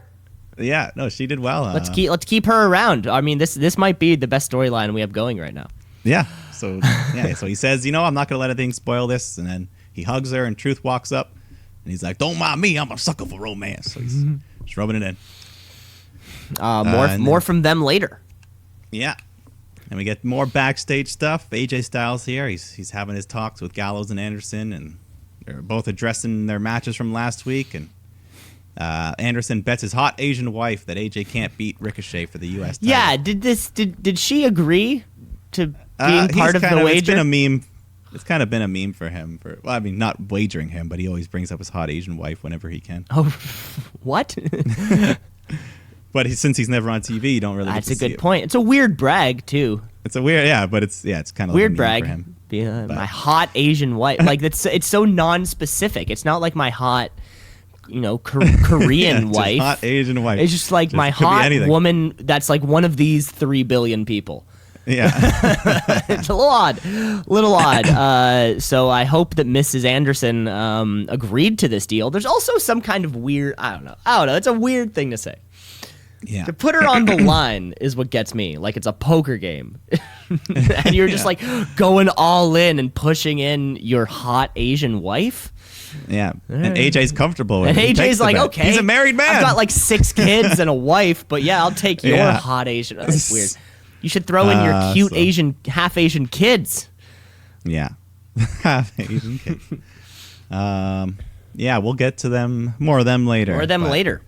Yeah, no, she did well. Let's keep her around. I mean, this might be the best storyline we have going right now. Yeah. So so he says, I'm not gonna let anything spoil this, and then he hugs her, and Truth walks up, and he's like, "Don't mind me, I'm a sucker for romance." So he's just rubbing it in. More from them later. Yeah. And we get more backstage stuff. AJ Styles here. He's having his talks with Gallows and Anderson, and they're both addressing their matches from last week. And Anderson bets his hot Asian wife that AJ can't beat Ricochet for the U.S. title. Yeah, did she agree to being part of the wager? It's been a meme. It's kind of been a meme for him. Not wagering him, but he always brings up his hot Asian wife whenever he can. Oh, what? But since he's never on TV, you don't really. That's get to a good point. It's a weird brag too. It's a weird, but it's kind of weird like a brag. meme for him. My hot Asian wife, like it's so non-specific. It's not like my hot, Korean wife. Hot Asian wife. It's just like my hot woman. That's like one of these 3 billion people. Yeah, it's a little odd. So I hope that Mrs. Anderson agreed to this deal. There's also some kind of weird. I don't know. It's a weird thing to say. Yeah. To put her on the line is what gets me. Like it's a poker game. And you're just like going all in and pushing in your hot Asian wife. Yeah. And AJ's comfortable with it. And AJ's like, okay. He's a married man. I've got like 6 kids and a wife, but yeah, I'll take your hot Asian. That's weird. You should throw in your cute half Asian kids. Yeah. Half Asian kids. We'll get to them. More of them later. Later.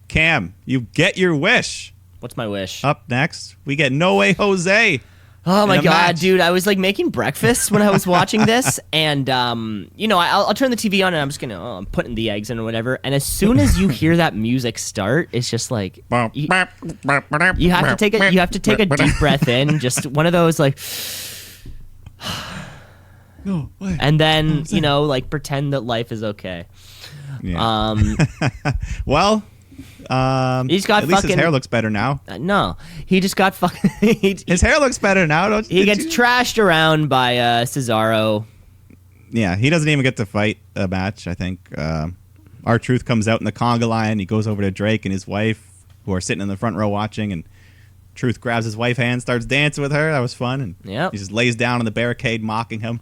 Cam, you get your wish. What's my wish? Up next, we get No Way Jose. Oh my God, dude. I was like making breakfast when I was watching this. And, I'll turn the TV on and I'm just going to, I'm putting the eggs in or whatever. And as soon as you hear that music start, it's just like, you have to take a deep breath in. Just one of those like, and then, pretend that life is okay. Yeah. Well, he's got at least his hair looks better now. No, he just got fucking. His hair looks better now. He gets trashed around by Cesaro. Yeah, he doesn't even get to fight a match. I think R-Truth comes out in the conga line. He goes over to Drake and his wife, who are sitting in the front row watching, and Truth grabs his wife's hand, starts dancing with her. That was fun. And he just lays down on the barricade, mocking him.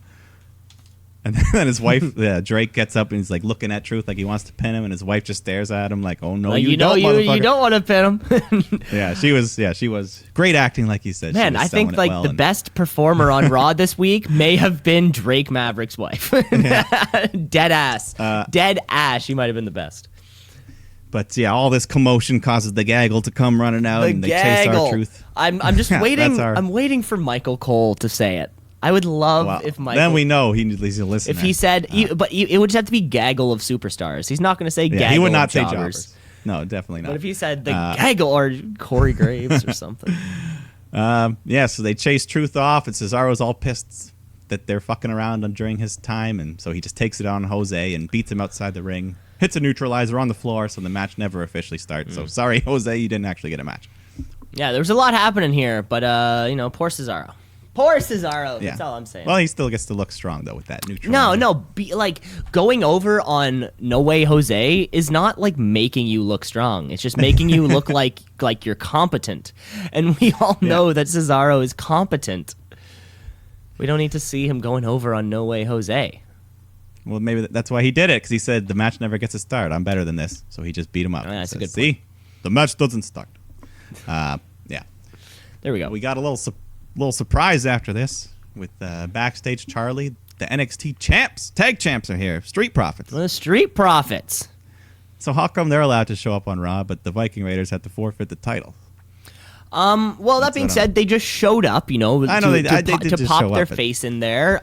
And then his wife, Drake, gets up and he's like looking at Truth like he wants to pin him, and his wife just stares at him like, "Oh no, you don't, motherfucker." You don't want to pin him. She was great acting, like you said. Man, I think like the best performer on Raw this week may have been Drake Maverick's wife. Dead ass. She might have been the best. But all this commotion causes the gaggle to come running out, and they chase R-Truth. I'm just waiting. I'm waiting for Michael Cole to say it. I would love if Michael... Then we know he's a listener. If he said... but it would just have to be gaggle of superstars. He's not going to say gaggle of he would not say jobbers. jobbers. No, definitely not. But if he said the gaggle or Corey Graves or something. So they chase Truth off, and Cesaro's all pissed that they're fucking around during his time, and so he just takes it on Jose and beats him outside the ring, hits a neutralizer on the floor, so the match never officially starts. So sorry, Jose, you didn't actually get a match. Yeah, there was a lot happening here, but, poor Cesaro. Poor Cesaro. Yeah. That's all I'm saying. Well, he still gets to look strong, though, with that neutralizer. No. Going over on No Way Jose is not, like, making you look strong. It's just making you look like you're competent. And we all know that Cesaro is competent. We don't need to see him going over on No Way Jose. Well, maybe that's why he did it, because he said the match never gets a start. I'm better than this. So he just beat him up. That's a good point. See? The match doesn't start. There we go. We got a little surprise after this with backstage Charlie. The NXT tag champs are here. Street Profits. The Street Profits. So how come they're allowed to show up on Raw, but the Viking Raiders had to forfeit the title? Well, that being said, they just showed up, to pop their face in there,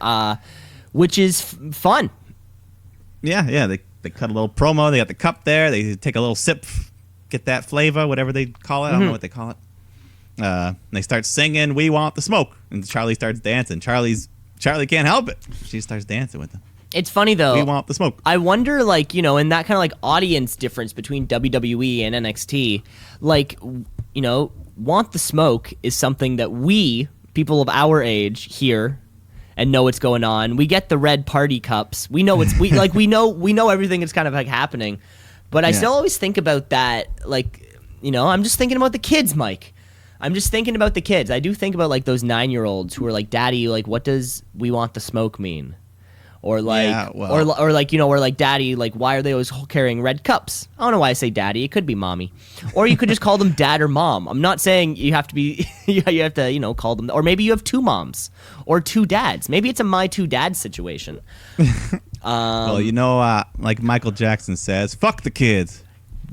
which is fun. Yeah. They cut a little promo. They got the cup there. They take a little sip, get that flavor, whatever they call it. I don't know what they call it. They start singing "We Want the Smoke," and Charlie starts dancing. Charlie can't help it. She starts dancing with them. It's funny though. We want the smoke. I wonder, in that kind of audience difference between WWE and NXT, "Want the Smoke" is something that we, people of our age, hear and know what's going on. We get the red party cups. We know we know everything that's kind of happening. But I still always think about that. I'm just thinking about the kids, Mike. I'm just thinking about the kids. I do think about those 9-year-olds who are like, "Daddy, what does 'We Want the Smoke' mean?" Or like, Yeah, well. or like, or like daddy, like why are they always carrying red cups? I don't know why I say daddy. It could be mommy, or you could just call them dad or mom. I'm not saying you have to be, you have to, call them, or maybe you have two moms or two dads. Maybe it's a my two dads situation. Well, like Michael Jackson says, fuck the kids.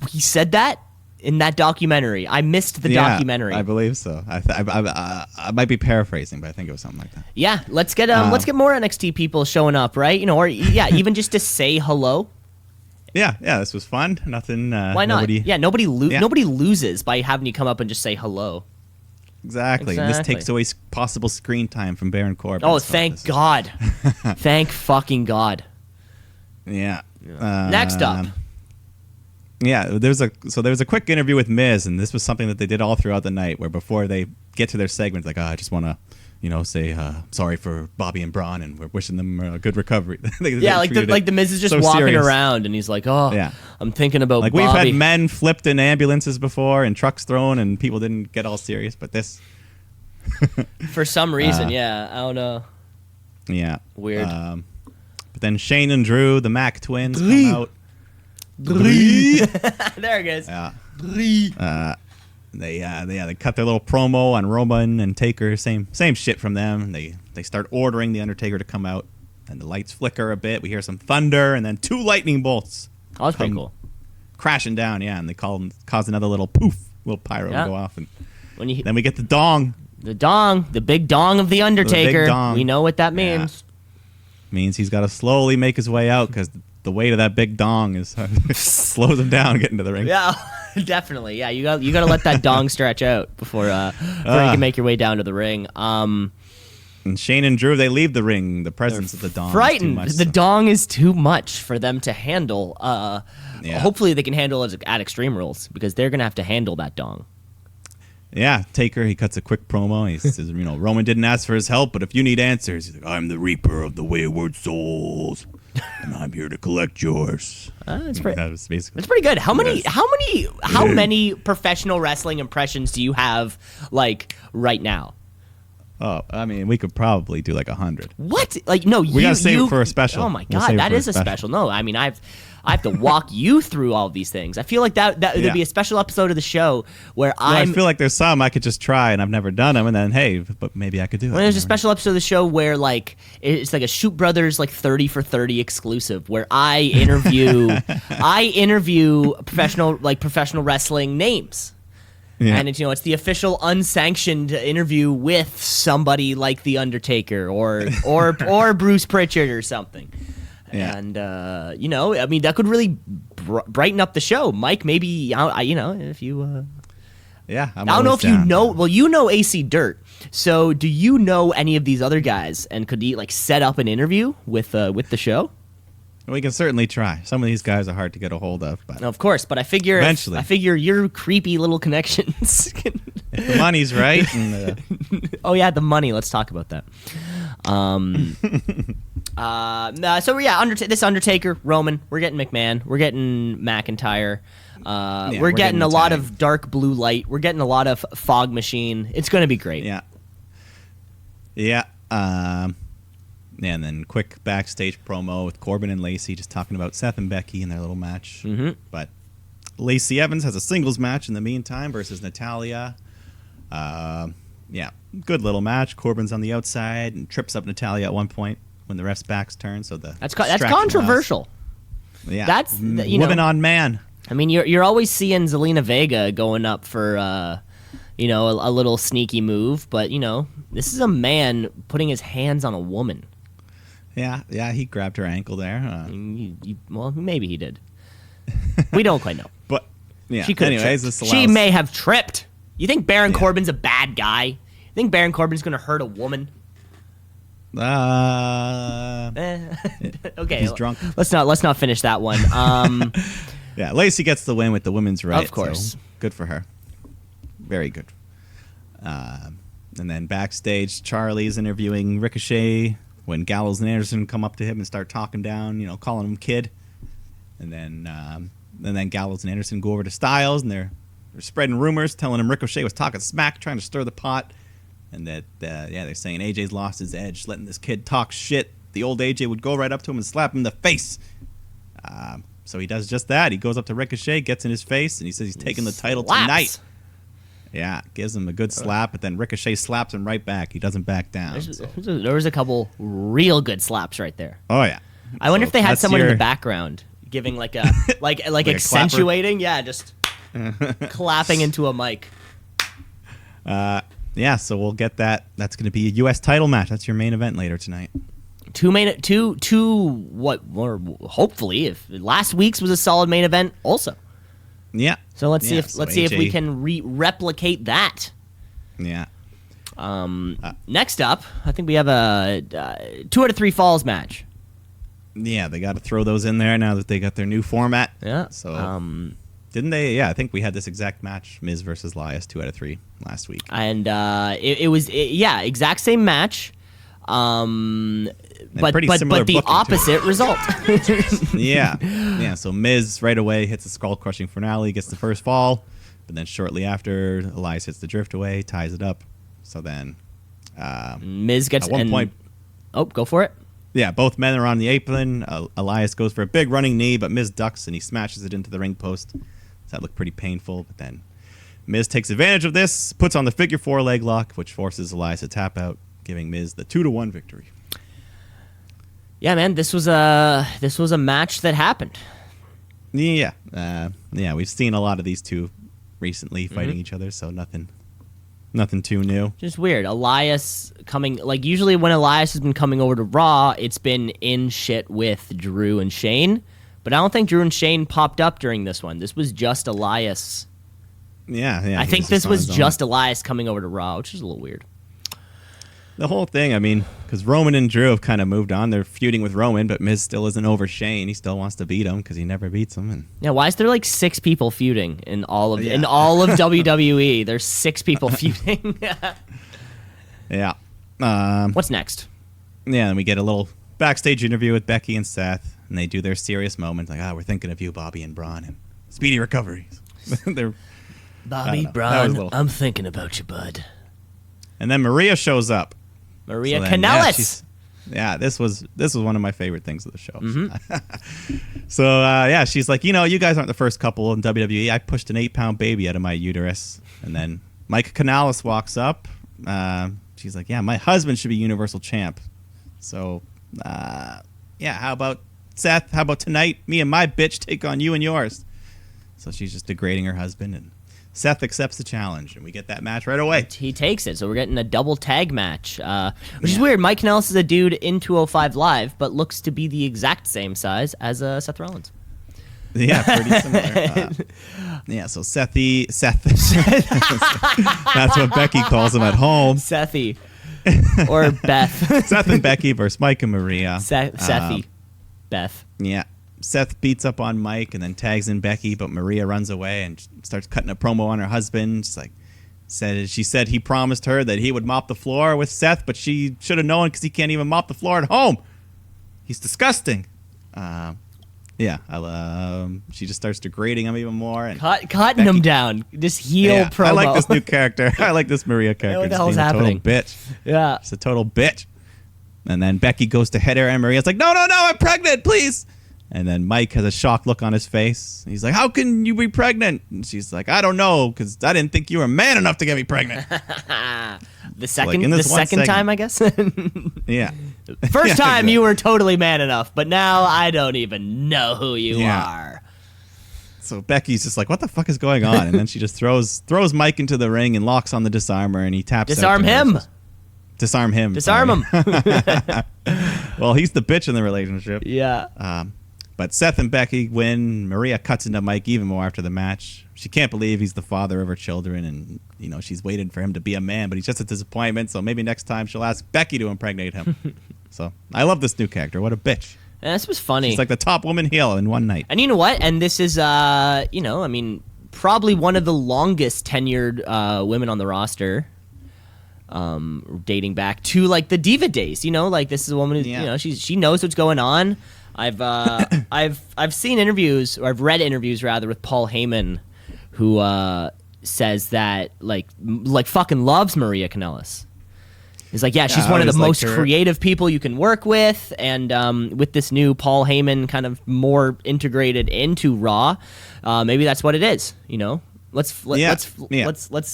He said that in that documentary. I missed the documentary. I believe so. I might be paraphrasing, but I think it was something like that. Yeah, let's get more NXT people showing up, right? Or even just to say hello. Yeah, this was fun. Nothing. Why not? Nobody loses by having you come up and just say hello. Exactly. And this takes away possible screen time from Baron Corbin. Oh, thank God. Thank fucking God. Yeah. Next up. Yeah, there was a quick interview with Miz, and this was something that they did all throughout the night, where before they get to their segments, like, I just want to, say sorry for Bobby and Braun, and we're wishing them a good recovery. the Miz is just so walking serious. around, and he's like, I'm thinking about like Bobby. We've had men flipped in ambulances before, and trucks thrown, and people didn't get all serious, but this... For some reason, I don't know. Yeah. Weird. But then Shane and Drew, the Mac twins, come out. There it goes. Yeah. They cut their little promo on Roman and Taker. Same shit from them. They start ordering the Undertaker to come out, and the lights flicker a bit. We hear some thunder, and then 2 lightning bolts. Oh, that's pretty cool. Crashing down, and they cause another little poof, little pyro to go off, and then we get the dong. The big dong of the Undertaker. We know what that means. Means he's got to slowly make his way out because the weight of that big dong is slows him down getting to the ring. Yeah, definitely. Yeah, you got to let that dong stretch out before you can make your way down to the ring. And Shane and Drew, they leave the ring. The presence of the dong frightened. is too much, the dong is too much for them to handle. Hopefully they can handle it at Extreme Rules because they're gonna have to handle that dong. Yeah, Taker, he cuts a quick promo. He says, Roman didn't ask for his help, but if you need answers, he's like, I'm the Reaper of the Wayward Souls, and I'm here to collect yours. That's basically. That's pretty good. How many professional wrestling impressions do you have like right now? Oh, I mean, we could probably do like 100. What? Like, no, we gotta save it for a special. Oh my God, that is a special. No, I mean, I have to walk you through all of these things. I feel like that would be a special episode of the show where I feel like there's some I could just try and I've never done them, and then hey, but maybe I could do it. Well, there's a special episode of the show where like it's like a Shoot Brothers like 30 for 30 exclusive where I interview professional wrestling names. Yeah. And it's the official unsanctioned interview with somebody like The Undertaker or Bruce Pritchard or something. Yeah. And, I mean, that could really brighten up the show. Mike, maybe, if you... Yeah, I don't know if you know... Well, you know AC Dirt. So do you know any of these other guys? And could he, set up an interview with the show? We can certainly try. Some of these guys are hard to get a hold of, but of course. But I figure your creepy little connections. If the money's right. And, oh yeah, the money. Let's talk about that. This Undertaker, Roman. We're getting McMahon. We're getting McIntyre. We're getting a lot of dark blue light. We're getting a lot of fog machine. It's going to be great. Yeah. Yeah. And then quick backstage promo with Corbin and Lacey just talking about Seth and Becky and their little match. Mm-hmm. But Lacey Evans has a singles match in the meantime versus Natalya. Good little match. Corbin's on the outside and trips up Natalya at one point when the ref's back's turned. So that's controversial. Yeah, that's woman on man. I mean, you're always seeing Zelina Vega going up for a little sneaky move, but this is a man putting his hands on a woman. Yeah, he grabbed her ankle there. Well, maybe he did. We don't quite know. But yeah, she may have tripped. You think Baron Corbin's a bad guy? You think Baron Corbin's going to hurt a woman? Okay, he's drunk. Let's not finish that one. Yeah, Lacey gets the win with the women's right. Of course, so good for her. Very good. And then backstage, Charlie's interviewing Ricochet when Gallows and Anderson come up to him and start talking down, calling him kid. And then Gallows and Anderson go over to Styles, and they're spreading rumors, telling him Ricochet was talking smack, trying to stir the pot, and that they're saying AJ's lost his edge, letting this kid talk shit the old AJ would go right up to him and slap him in the face. So he does just that. He goes up to Ricochet, gets in his face, and he says he's taking the title tonight. Yeah, gives him a good slap, but then Ricochet slaps him right back. He doesn't back down. There was a couple real good slaps right there. Oh, yeah. I wonder if they had someone in the background giving like a like accentuating, just clapping into a mic. Yeah, so we'll get that. That's going to be a U.S. title match. That's your main event later tonight. Hopefully, if last week's was a solid main event also. Yeah. So let's see if we can replicate that. Yeah. Next up, I think we have a 2 out of 3 falls match. Yeah, they got to throw those in there now that they got their new format. Yeah. So didn't they? Yeah, I think we had this exact match, Miz versus Elias, 2 out of 3 last week. And it was exact same match. But the opposite result. Yeah. So Miz right away hits the skull crushing finale, gets the first fall, but then shortly after, Elias hits the drift away, ties it up. So then, Miz gets at one point. Oh, go for it. Yeah, both men are on the apron. Elias goes for a big running knee, but Miz ducks and he smashes it into the ring post. That looked pretty painful, but then Miz takes advantage of this, puts on the figure 4 leg lock, which forces Elias to tap out, giving Miz the 2-1 victory. Yeah, man, this was a match that happened. Yeah, we've seen a lot of these two recently fighting each other, so nothing too new. Just weird. Elias coming, usually when Elias has been coming over to Raw, it's been in shit with Drew and Shane, but I don't think Drew and Shane popped up during this one. This was just Elias. Yeah. I think this was just Elias coming over to Raw, which is a little weird. The whole thing, I mean, because Roman and Drew have kind of moved on. They're feuding with Roman, but Miz still isn't over Shane. He still wants to beat him because he never beats him. And yeah, why is there 6 people feuding in all of WWE? There's 6 people feuding. Yeah. What's next? Yeah, and we get a little backstage interview with Becky and Seth, and they do their serious moment, we're thinking of you, Bobby and Braun, and speedy recoveries. Bobby, Braun, I'm thinking about you, bud. And then Maria shows up. Maria Kanellis. Yeah, this was one of my favorite things of the show. So she's like, you guys aren't the first couple in WWE. I pushed an 8-pound baby out of my uterus. And then Mike Kanellis walks up. She's like, yeah, my husband should be Universal Champ. So how about Seth? How about tonight? Me and my bitch take on you and yours. So she's just degrading her husband, and Seth accepts the challenge, and we get that match right away. He takes it, so we're getting a double tag match, which is weird. Mike Kanellis is a dude in 205 Live, but looks to be the exact same size as Seth Rollins. Yeah, pretty similar. So Seth. That's what Becky calls him at home. Sethy. Or Beth. Seth and Becky versus Mike and Maria. Sethy. Beth. Yeah. Seth beats up on Mike and then tags in Becky, but Maria runs away and starts cutting a promo on her husband. She said he promised her that he would mop the floor with Seth, but she should have known because he can't even mop the floor at home. He's disgusting. She just starts degrading him even more and cutting him down. This heel promo. I like this new character. I like this Maria character. What the hell's happening? Total bitch. Yeah, she's a total bitch. And then Becky goes to hit her, and Maria's like, "No, I'm pregnant, please." And then Mike has a shocked look on his face. He's like, how can you be pregnant? And she's like, I don't know, because I didn't think you were man enough to get me pregnant. The second time, I guess? Yeah. First time you were totally man enough, but now I don't even know who you are. So Becky's just like, what the fuck is going on? And then she just throws Mike into the ring and locks on the disarmer, and he taps Disarm him. Disarm him. Disarm him. Well, he's the bitch in the relationship. Yeah. But Seth and Becky win. Maria cuts into Mike even more after the match. She can't believe he's the father of her children, and she's waited for him to be a man, but he's just a disappointment. So maybe next time she'll ask Becky to impregnate him. So I love this new character. What a bitch! And this was funny. She's like the top woman heel in one night. And you know what? And this is, probably one of the longest tenured women on the roster. Dating back to the Diva days. This is a woman who she knows what's going on. I've seen interviews, or I've read interviews rather, with Paul Heyman, who says that like fucking loves Maria Kanellis. He's like, yeah, she's I one of the always most liked her. creative people you can work with, and with this new Paul Heyman kind of more integrated into Raw, maybe that's what it is. Let's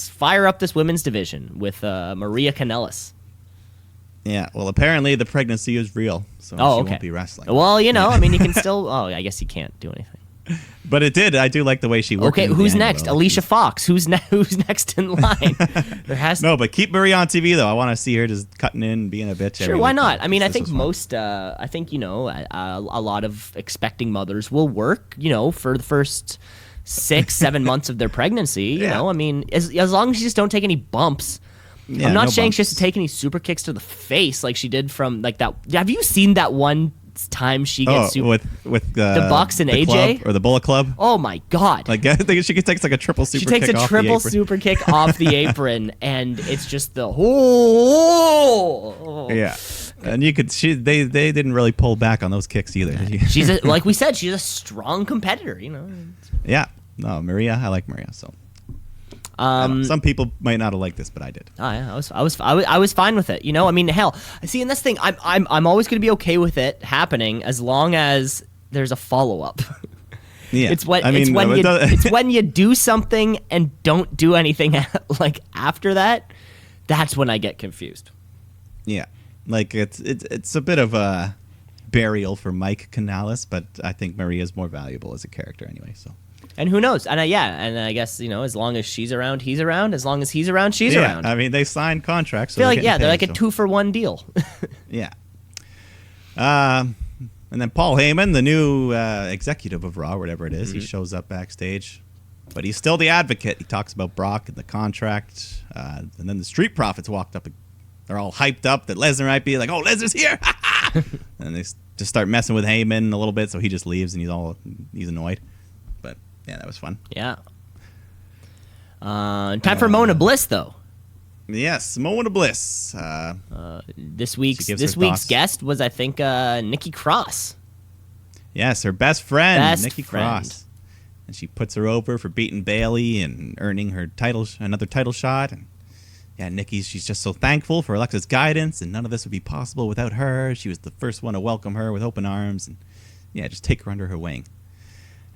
fire up this women's division with Maria Kanellis. Yeah, well, apparently the pregnancy is real, so she won't be wrestling. Well, you can still. Oh, I guess you can't do anything. But it did. I do like the way she worked. Okay, who's next? Alicia Fox. Who's next in line? No, but keep Maria on TV though. I want to see her just cutting in, and being a bitch. Sure, why not? I mean, I think a lot of expecting mothers will work, for the first 6-7 months of their pregnancy. You know, I mean, as long as you just don't take any bumps. Yeah, I'm not no saying she has bumps. to take any super kicks to the face like she did from like that. Have you seen that one time she gets with the Bucks and the AJ club, or the Bullet Club? Oh my God! Like I think she takes like a triple super. She takes kick a off triple the apron. super kick off the apron, and it's just the whole. Yeah, and you could. They didn't really pull back on those kicks either. She's like we said, she's a strong competitor. Yeah. No, Maria. I like Maria. So. Some people might not have liked this, but I did. Oh yeah, I was fine with it. I mean, hell, see, and that's the thing. I'm always going to be okay with it happening as long as there's a follow up. Yeah, it's when you do something and don't do anything like after that. That's when I get confused. Yeah, like it's a bit of a burial for Mike Canales, but I think Maria's more valuable as a character anyway. So. And who knows? And I guess as long as she's around, he's around. As long as he's around, she's around. I mean, they signed contracts. So I feel like they're like paid, a 2-for-1 deal. Yeah. And then Paul Heyman, the new executive of Raw, whatever it is, he shows up backstage, but he's still the advocate. He talks about Brock and the contract, and then the Street Profits walked up. They're all hyped up that Lesnar might be like, "Oh, Lesnar's here!" And they just start messing with Heyman a little bit, so he just leaves and he's annoyed. Yeah, that was fun. Yeah. Time for Mona Bliss, though. Yes, Mona Bliss. This week's guest was, I think, Nikki Cross. Yes, her best friend, Nikki Cross. And she puts her over for beating Bayley and earning her another title shot. And yeah, she's just so thankful for Alexa's guidance, and none of this would be possible without her. She was the first one to welcome her with open arms, and yeah, just take her under her wing.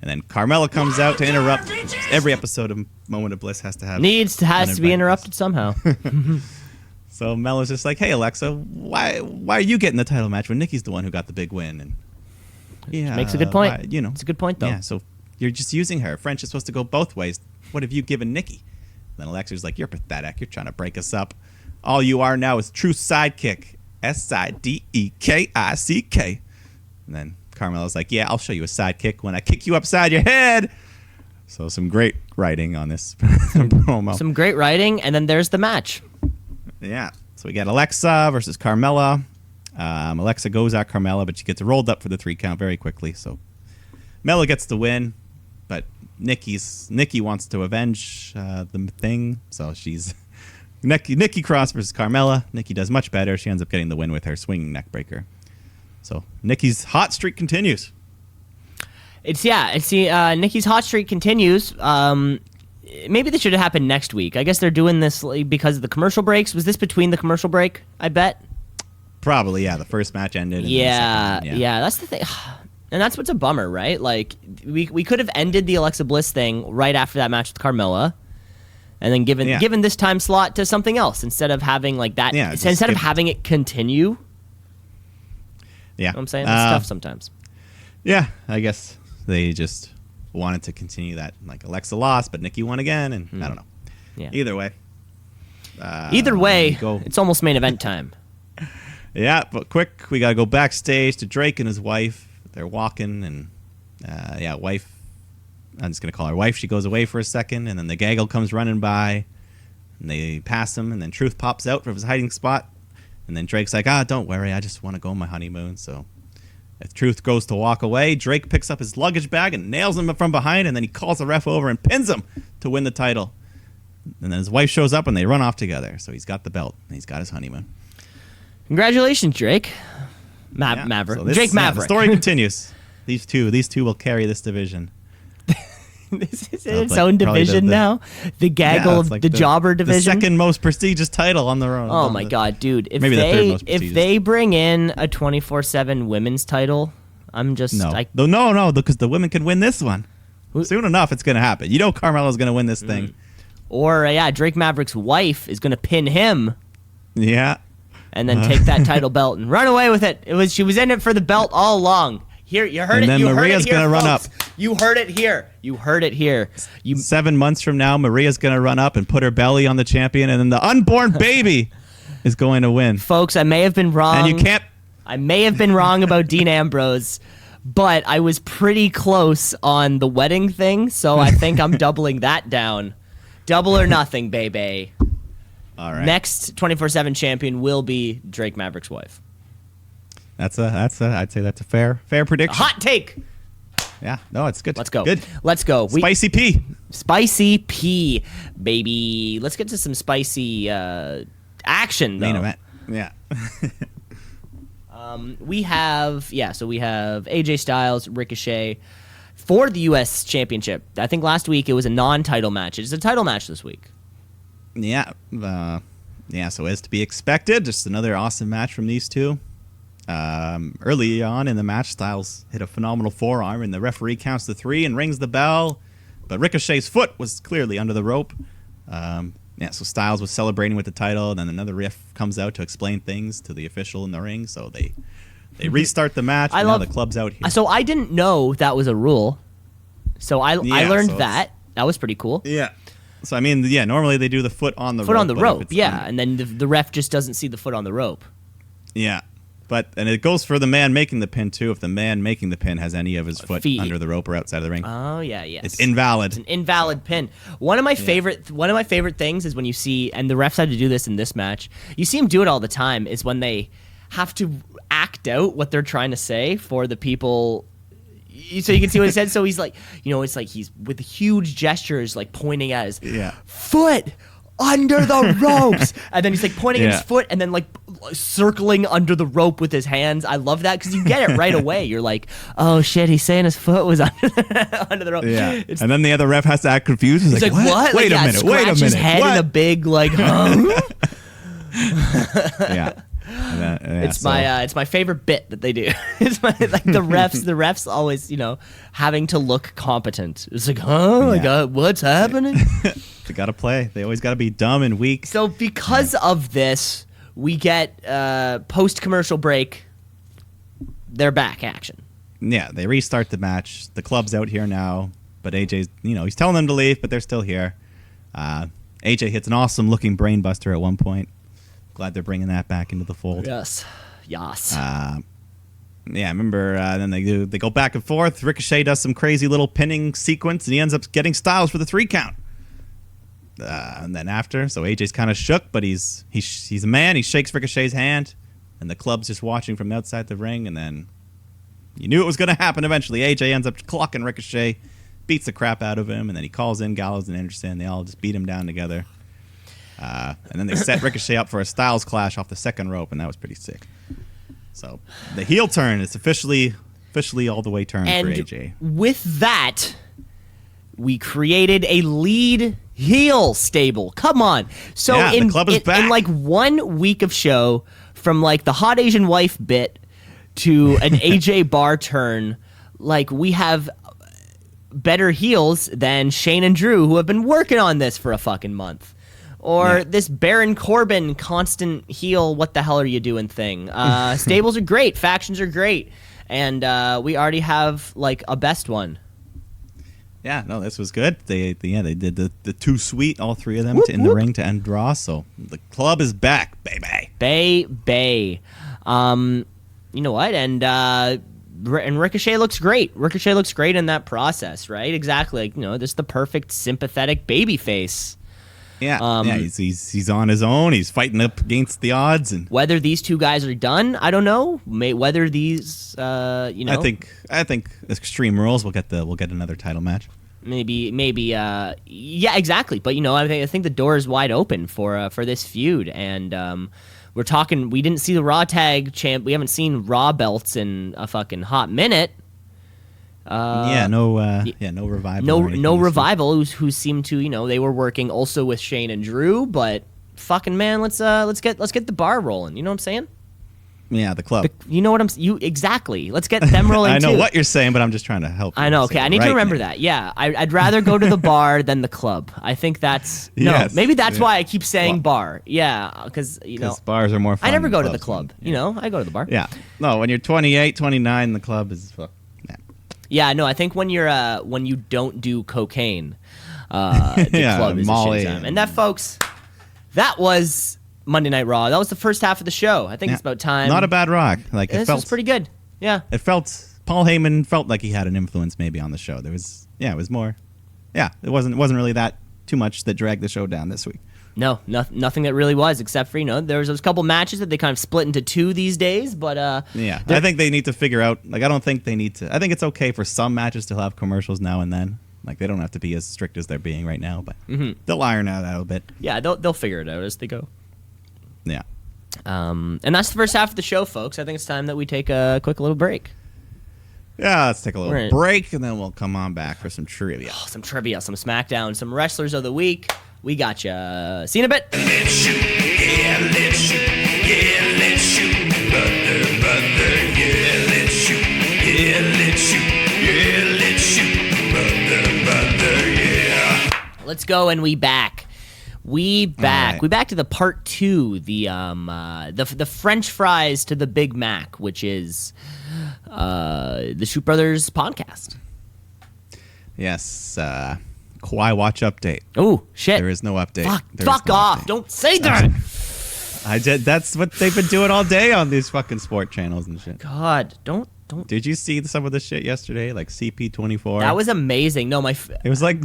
And then Carmella comes out to interrupt. Every episode of Moment of Bliss has to have has to be interrupted somehow. So Mella's just like, "Hey Alexa, why are you getting the title match when Nikki's the one who got the big win?" And yeah, makes a good point. It's a good point though. Yeah, so you're just using her. French is supposed to go both ways. What have you given Nikki? Then Alexa's like, "You're pathetic. You're trying to break us up. All you are now is true sidekick. Sidekick." And then Carmella's like, "Yeah, I'll show you a sidekick when I kick you upside your head." So some great writing on this promo. Some great writing, and then there's the match. Yeah. So we got Alexa versus Carmella. Alexa goes at Carmella, but she gets rolled up for the 3 count very quickly. So Mella gets the win, but Nikki wants to avenge the thing. So she's Nikki Cross versus Carmella. Nikki does much better. She ends up getting the win with her swinging neckbreaker. So Nikki's hot streak continues. Nikki's hot streak continues. Maybe this should have happened next week. I guess they're doing this because of the commercial breaks. Was this between the commercial break? I bet. Probably, yeah. The first match ended. Yeah. That's the thing, and that's what's a bummer, right? Like we could have ended the Alexa Bliss thing right after that match with Carmella, and then given this time slot to something else instead of having like that. Yeah, instead of having it continue. Yeah, you know what I'm saying? It's tough sometimes. Yeah, I guess they just wanted to continue that. Like Alexa lost, but Nikki won again, and I don't know. Yeah. Either way, it's almost main event time. Yeah, but quick, we gotta go backstage to Drake and his wife. They're walking, and wife. I'm just gonna call her wife. She goes away for a second, and then the gaggle comes running by, and they pass him, and then Truth pops out from his hiding spot. And then Drake's like, don't worry, I just want to go on my honeymoon. So if Truth goes to walk away, Drake picks up his luggage bag and nails him from behind, and then he calls the ref over and pins him to win the title. And then his wife shows up, and they run off together. So he's got the belt, and he's got his honeymoon. Congratulations, Drake. Maverick. So Drake Maverick. The story continues. These two will carry this division. This is Sounds its like own probably division now. The gaggle it's of like the jobber division. The second most prestigious title on their own. Oh my god, dude! If maybe the third most if prestigious. they bring in a 24/7 women's title, I'm just no, because the women can win this one. Soon enough, it's gonna happen. You know, Carmelo's gonna win this thing. Or Drake Maverick's wife is gonna pin him. Yeah. And then take that title belt and run away with it. She was in it for the belt all along. Here, you heard and it. Then you Maria's heard it here, gonna run up. You heard it here. You heard it here. 7 months from now, Maria's gonna run up and put her belly on the champion, and then the unborn baby is going to win. Folks, I may have been wrong. And you can't. I may have been wrong about Dean Ambrose, but I was pretty close on the wedding thing, so I think I'm doubling that down. Double or nothing, baby. All right. Next 24/7 champion will be Drake Maverick's wife. I'd say that's a fair prediction. A hot take. Yeah, no, it's good. Let's go. Good. Let's go. Spicy P. Spicy P, baby. Let's get to some spicy action, though. Main event. Yeah. We have AJ Styles, Ricochet for the U.S. Championship. I think last week it was a non-title match. It's a title match this week. Yeah. So as to be expected, just another awesome match from these two. Early on in the match, Styles hit a phenomenal forearm, and the referee counts to 3 and rings the bell. But Ricochet's foot was clearly under the rope. So Styles was celebrating with the title, and then another ref comes out to explain things to the official in the ring. So they restart the match. Now the club's out here. So I didn't know that was a rule. So I learned that. That was pretty cool. Yeah. So, I mean, normally they do the foot on the rope. Foot on the rope, yeah. And then the ref just doesn't see the foot on the rope. Yeah. And it goes for the man making the pin, too. If the man making the pin has any of his foot under the rope or outside of the ring. Oh, yeah, yes. It's invalid. It's an invalid pin. One of my favorite things is when you see, and the refs had to do this in this match, you see them do it all the time, is when they have to act out what they're trying to say for the people. So you can see what he said. So he's like, it's like he's with huge gestures, like pointing at his foot under the ropes. And then he's like pointing at his foot and then like circling under the rope with his hands. I love that because you get it right away. You're like, oh shit, he's saying his foot was under the rope. Yeah. And then the other ref has to act confused. He's like, what? Wait a minute. Scratch his head in a big like, yeah. It's my favorite bit that they do. It's like the refs always, having to look competent. It's like, my God, what's happening? They gotta play. They always gotta be dumb and weak. So because of this, we get post-commercial break. They're back action. Yeah, they restart the match. The club's out here now, but AJ's, he's telling them to leave, but they're still here. AJ hits an awesome looking brainbuster at one point. Glad they're bringing that back into the fold. Yes. I remember. Then they go back and forth. Ricochet does some crazy little pinning sequence, and he ends up getting Styles for the 3 count. And then after, so AJ's kind of shook, but he's a man. He shakes Ricochet's hand, and the club's just watching from outside the ring. And then you knew it was going to happen eventually. AJ ends up clocking Ricochet, beats the crap out of him, and then he calls in Gallows and Anderson. They all just beat him down together. And then they set Ricochet up for a Styles clash off the second rope, and that was pretty sick. So the heel turn is officially all the way turned for AJ. With that, we created a lead heel stable. Come on. So the club is back. In like 1 week of show, from like the hot Asian wife bit to an AJ bar turn, like we have better heels than Shane and Drew, who have been working on this for a fucking month. Or this Baron Corbin constant heel, what the hell are you doing thing. Stables are great. Factions are great. And we already have, like, a best one. Yeah, no, this was good. They did the 2 sweet, all 3 of them in the ring to end Raw. So the club is back, baby. Bay. You know what? And Ricochet looks great. Ricochet looks great in that process, right? Exactly. Like, this is the perfect sympathetic baby face. Yeah, he's on his own. He's fighting up against the odds, and whether these 2 guys are done, I don't know. Whether these, I think Extreme Rules will get another title match. Maybe, yeah, exactly. But I think the door is wide open for this feud, and we're talking. We didn't see the Raw Tag Champ. We haven't seen Raw belts in a fucking hot minute. No revival. No revival. Who seemed to, they were working also with Shane and Drew, but fucking man, let's get the bar rolling. You know what I'm saying? Yeah, the club. You know what exactly. Let's get them rolling. I know too. what you're saying, but I'm just trying to help. I know. Okay, I need to remember that. Yeah, I'd rather go to the bar than the club. I think that's yes, maybe that's why I keep saying bar. Yeah, because bars are more fun. I never go to than the club. I go to the bar. Yeah. No, when you're 28, 29, the club is. Yeah, no, I think when you don't do cocaine, the club is Molly a shit time. And that, folks, that was Monday Night Raw. That was the first half of the show. I think it's about time. Not a bad rock. This was pretty good. Yeah. It felt Paul Heyman felt like he had an influence maybe on the show. It was more. Yeah, it wasn't really that too much that dragged the show down this week. No, nothing that really was, except for there was those couple matches that they kind of split into two these days. But I think they need to figure out. I don't think they need to. I think it's okay for some matches to have commercials now and then. They don't have to be as strict as they're being right now, but they'll iron out a bit. Yeah, they'll figure it out as they go. Yeah. And that's the first half of the show, folks. I think it's time that we take a quick little break. Yeah, let's take a little break, and then we'll come on back for some trivia. Oh, some trivia, some SmackDown, some wrestlers of the week. We got you. See you in a bit. Let's shoot, yeah, let's shoot, yeah, let's shoot, brother, yeah, let's shoot, yeah, let's shoot, yeah, let's shoot, brother, yeah. Let's go, and we back. We back. Right. We back to the part 2, the French fries to the Big Mac, which is the Shoot Brothers podcast. Yes. Kawhi Watch update. Oh shit! There is no update. Fuck off! Update. Don't say that. That's what they've been doing all day on these fucking sport channels and shit. God, don't. Did you see some of the shit yesterday? Like CP24. That was amazing. No, it was like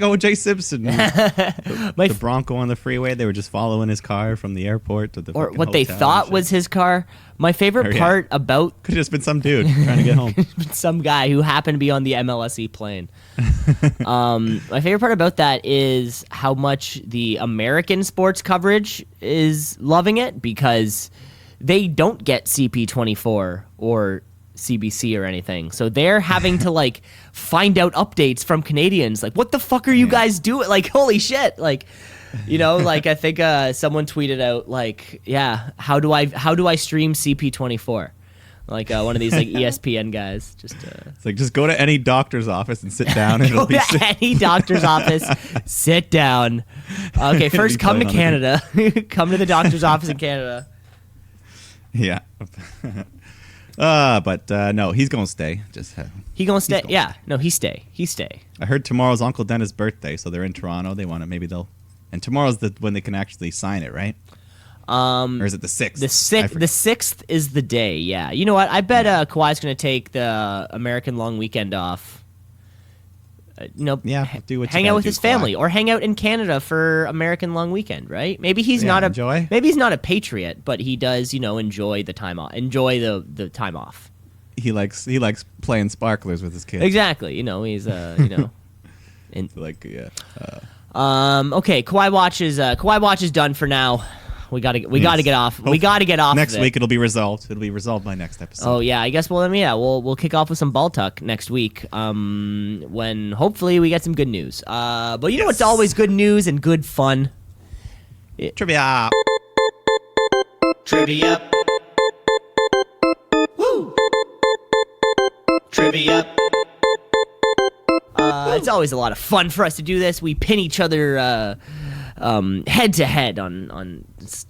O.J. Simpson. The Bronco on the freeway. They were just following his car from the airport to the. Or what they thought was his car. My favorite part about could have just been some dude trying to get home. Some guy who happened to be on the MLSE plane. My favorite part about that is how much the American sports coverage is loving it, because they don't get CP24 or CBC or anything, so they're having to find out updates from Canadians. What the fuck are you guys doing? Holy shit! I think someone tweeted out how do I stream CP24? One of these ESPN guys just it's just go to any doctor's office and sit down. And go to any doctor's office, sit down. Okay, first come to Canada. Come to the doctor's office in Canada. Yeah. But no, he's gonna stay. He gonna stay. He stay. I heard tomorrow's Uncle Dennis' birthday, so they're in Toronto. They want to and tomorrow's when they can actually sign it, right? Or is it the 6th? The 6th is the day. Yeah. You know what? I bet Kawhi's gonna take the American long weekend off. Do what hang out with his family, or hang out in Canada for American long weekend, right? Maybe he's not a patriot, but he does, enjoy the time off. Enjoy the time off. He likes playing sparklers with his kids. Exactly. He's Okay, Kawhi Watch is done for now. We gotta get off. We gotta get off. Next week it'll be resolved. It'll be resolved by next episode. Oh yeah, I guess. Well, we'll kick off with some ball talk next week. When hopefully we get some good news. But you know what's always good news and good fun? Trivia. Woo. Trivia. It's always a lot of fun for us to do this. We pin each other head to head on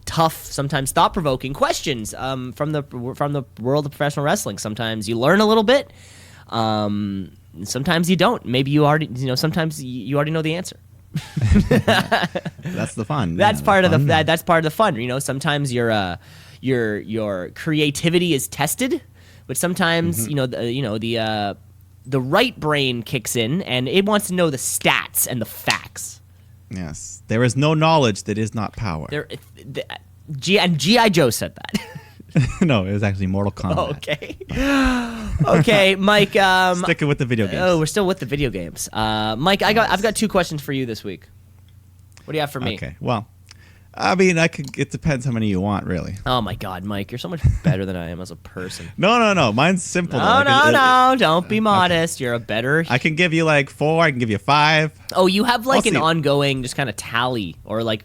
tough, sometimes thought-provoking questions from the world of professional wrestling. Sometimes you learn a little bit, sometimes you don't. Maybe you already, sometimes you already know the answer. That's the fun. That's part of the fun. Sometimes your creativity is tested, but sometimes the right brain kicks in and it wants to know the stats and the facts. Yes, there is no knowledge that is not power. G.I. Joe said that. No, it was actually Mortal Kombat. Okay, Mike. Sticking with the video games. Oh, we're still with the video games. Mike, I've got 2 questions for you this week. What do you have for me? Okay, well, I mean, I could. It depends how many you want, really. Oh my God, Mike, you're so much better than I am as a person. No. Mine's simple. No, though. no, don't be modest. You're a better. I can give you like 4. I can give you 5. Oh, you have like I'll an see. ongoing just kind of tally, or like.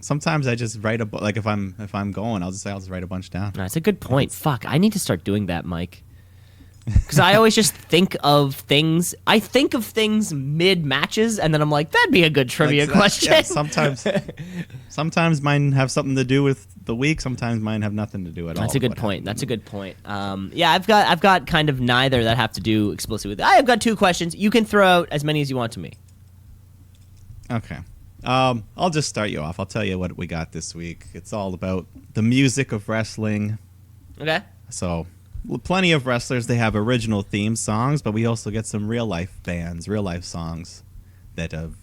Sometimes I just write like if I'm going, I'll just write a bunch down. That's a good point. Fuck, I need to start doing that, Mike. Because I always just think of things. I think of things mid matches, and then I'm like, that'd be a good trivia question. Yeah, sometimes mine have something to do with the week. Sometimes mine have nothing to do at all. That's a good point. That's a good point. Yeah, I've got kind of neither that have to do explicitly with it. I've got 2 questions. You can throw out as many as you want to me. Okay. I'll just start you off. I'll tell you what we got this week. It's all about the music of wrestling. Okay. So, plenty of wrestlers, they have original theme songs, but we also get some real-life bands, real-life songs that have,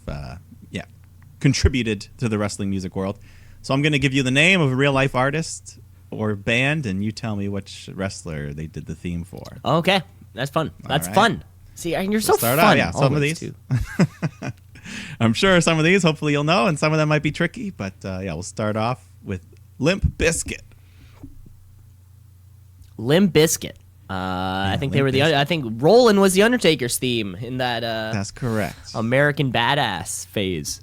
contributed to the wrestling music world. So I'm going to give you the name of a real-life artist or band, and you tell me which wrestler they did the theme for. Okay. That's fun. That's right. fun. See, you're so Start fun. out, yeah, some of always, these. too. I'm sure some of these, hopefully you'll know, and some of them might be tricky, but we'll start off with Limp Biskit. Limp Biskit. I think they were I think Rollin' was the Undertaker's theme in that That's correct. American Badass phase.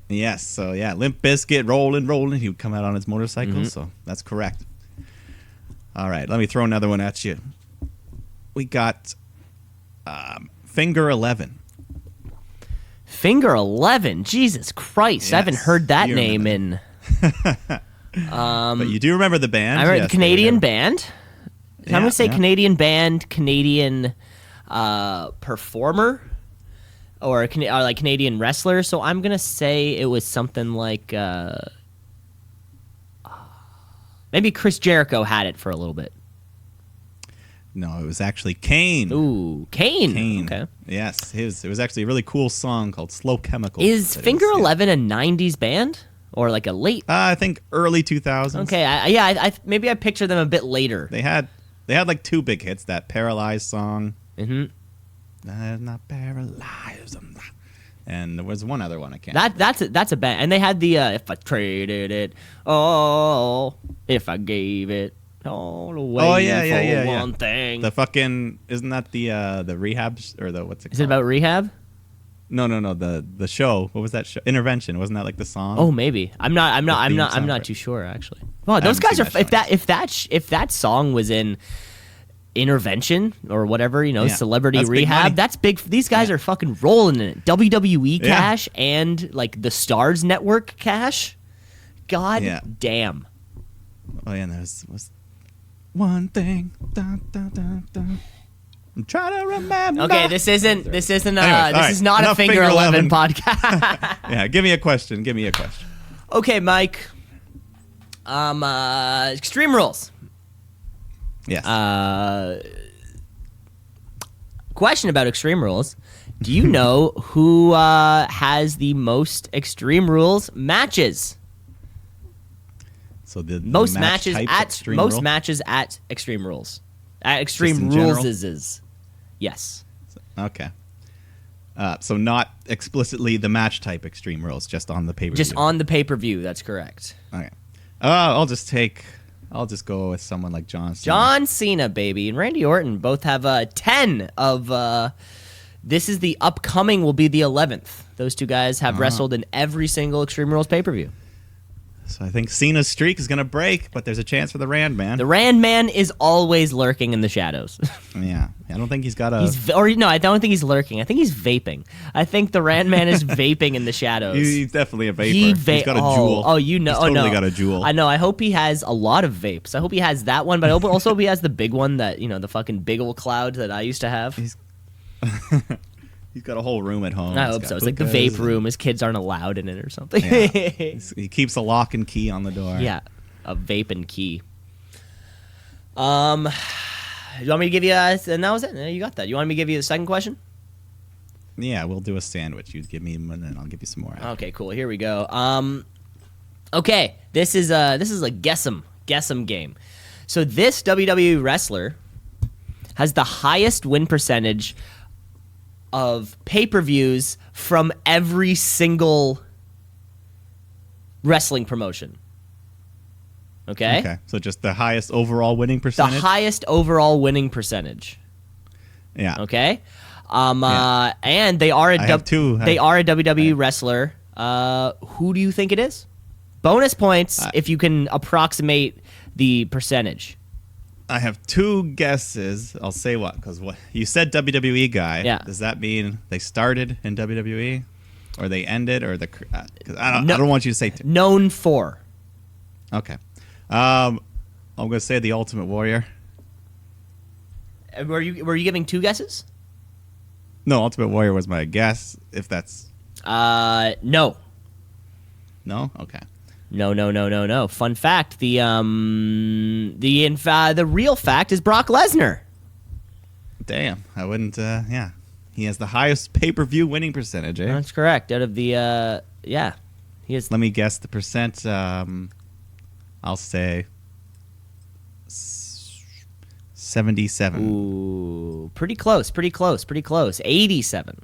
Yes, so yeah, Limp Biskit, rolling. He would come out on his motorcycle, so that's correct. All right, let me throw another one at you. We got Finger 11. Finger 11. Jesus Christ. Yes, I haven't heard that you name remember. in. But you do remember the band? I remember Yes, Canadian band. I'm going to say yeah. Canadian band, Canadian performer, or like Canadian wrestler. So I'm going to say it was something like maybe Chris Jericho had it for a little bit. No, it was actually Kane. Ooh, Kane. Kane. Okay. Yes, it was actually a really cool song called Slow Chemicals. Is that Finger is, yeah. 11 a 90s band? Or like a late... I think early 2000s. Okay, I maybe I picture them a bit later. They had like 2 big hits, that Paralyzed song. Mm-hmm. I'm not paralyzed. I'm not. And there was one other one I can't. That's a band. And they had the if I traded it, oh, if I gave it all away for one thing. The fucking isn't that the rehab or the what's it called? Is it about rehab? No, the show. What was that show? Intervention. Wasn't that like the song? Oh, maybe. I'm not song too sure actually. Well, those guys are if that song was in Intervention or whatever, Celebrity That's big Rehab, money. that's big. These guys are fucking rolling in it. WWE Yeah. cash and like the Stars Network cash. God Yeah. damn. Oh yeah, and there was one thing. Dun, dun, dun, dun. I'm trying to remember. Okay, this isn't Anyways, this all is right, not a enough Finger Finger 11 11. podcast. Yeah, give me a question. Okay, Mike. Extreme Rules. Yes. Question about Extreme Rules. Do you know who has the most Extreme Rules matches? So the Most match matches type at Extreme most Rule? matches at Extreme Rules. At Extreme in general? Rules is. Yes. Okay. So not explicitly the match type Extreme Rules, just on the pay-per-view. Just on the pay-per-view, that's correct. Okay. I'll just go with someone like John Cena. John Cena, baby, and Randy Orton both have 10 of. This is the upcoming will be the 11th. Those two guys have wrestled in every single Extreme Rules pay-per-view. So I think Cena's streak is going to break, but there's a chance for the Rand Man. The Rand Man is always lurking in the shadows. Yeah. I don't think he's got a... I don't think he's lurking. I think he's vaping. I think the Rand Man is vaping in the shadows. He's definitely a vapor. He's got a jewel. Oh, you know. He's totally no. got a jewel. I know. I hope he has a lot of vapes. I hope he has that one, but I hope also he has the big one that, the fucking big old cloud that I used to have. He's got a whole room at home. I He's hope got so. It's like the hookahs vape room. His kids aren't allowed in it or something. Yeah. He keeps a lock and key on the door. Yeah, a vape and key. You want me to give you and that was it. You got that. You want me to give you the second question? Yeah, we'll do a sandwich. You give me one, and I'll give you some more. Okay, cool. Here we go. Okay, this is a guess 'em game. So this WWE wrestler has the highest win percentage of pay-per-views from every single wrestling promotion. Okay? Okay. So just the highest overall winning The percentage? highest overall winning percentage. Yeah. Okay? Yeah. And they are a I have two. they are a WWE wrestler. Who do you think it is? Bonus points if you can approximate the percentage. I have two guesses. I'll say what, because what you said WWE guy. Yeah. Does that mean they started in WWE, or they ended, or the? Because I don't want you to say two. Known for. Okay. I'm gonna say the Ultimate Warrior. Were you giving two guesses? No, Ultimate Warrior was my guess. If that's No. no, okay. No. Fun fact: the real fact is Brock Lesnar. Damn, I wouldn't. Yeah, he has the highest pay-per-view winning percentage. Eh? That's correct. Out of the yeah, he is. Let me guess the percent. I'll say 77. Ooh, pretty close. 87.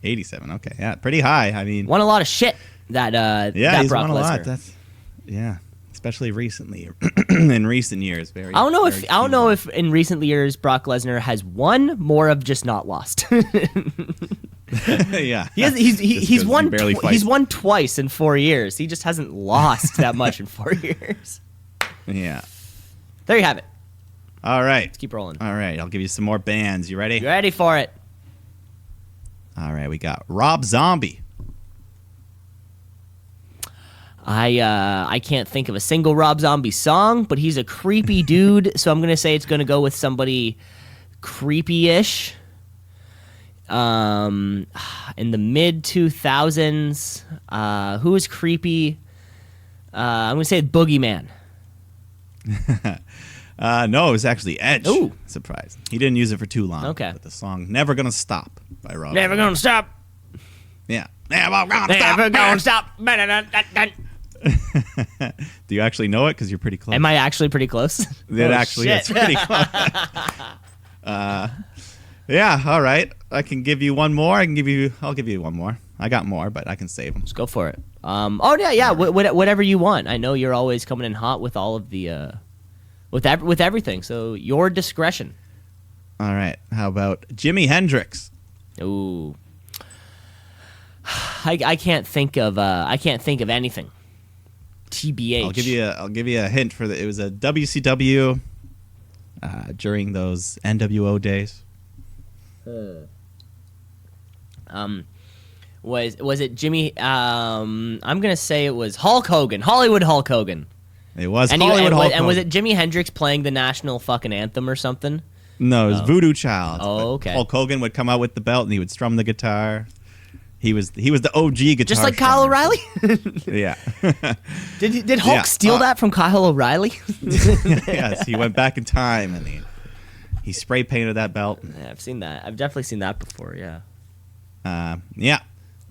87. Okay, yeah, pretty high. I mean, Won a lot of shit. That yeah, that he's Brock won a Lesnar. lot. That's especially recently, in recent years. Very. I don't know if in recent years Brock Lesnar has won more of just not lost. Yeah, he's won barely he's won twice in 4 years. He just hasn't lost that much in 4 years. Yeah. There you have it. All right. Let's keep rolling. All right. I'll give you some more bands. You ready? You ready for it? All right. We got Rob Zombie. I can't think of a single Rob Zombie song, but he's a creepy dude, so I'm gonna say it's gonna go with somebody creepy-ish. In the mid 2000s, who was creepy? I'm gonna say Boogeyman. No, it was actually Edge. Ooh. Surprise. He didn't use it for too long. Okay. But the song Never Gonna Stop by Rob Never Zombie. gonna stop. Yeah. Never gonna stop. Never gonna stop. Do you actually know it? Because you're pretty close. Am I actually pretty close? It actually is pretty close. Yeah, all right. I can give you one more. I'll give you one more. I got more, but I can save them. Let's go for it. Whatever you want. I know you're always coming in hot with all of the with everything. So your discretion. All right. How about Jimi Hendrix? Ooh. I can't think of anything. TBH. I'll give you a hint for it was a WCW during those NWO days. Was it Jimmy? I'm gonna say it was Hulk Hogan, Hollywood Hulk Hogan. It was And, Hollywood Hulk and was Hogan. it Jimi Hendrix playing the national fucking anthem or something? No, it was Voodoo Child. Oh, But okay. Hulk Hogan would come out with the belt and he would strum the guitar. He was the OG guitar. Just like Kyle strummer. O'Reilly. Yeah. Did Hulk Yeah. steal that from Kyle O'Reilly? Yes, he went back in time and he spray painted that belt. Yeah, I've seen that. I've definitely seen that before. Yeah. Yeah.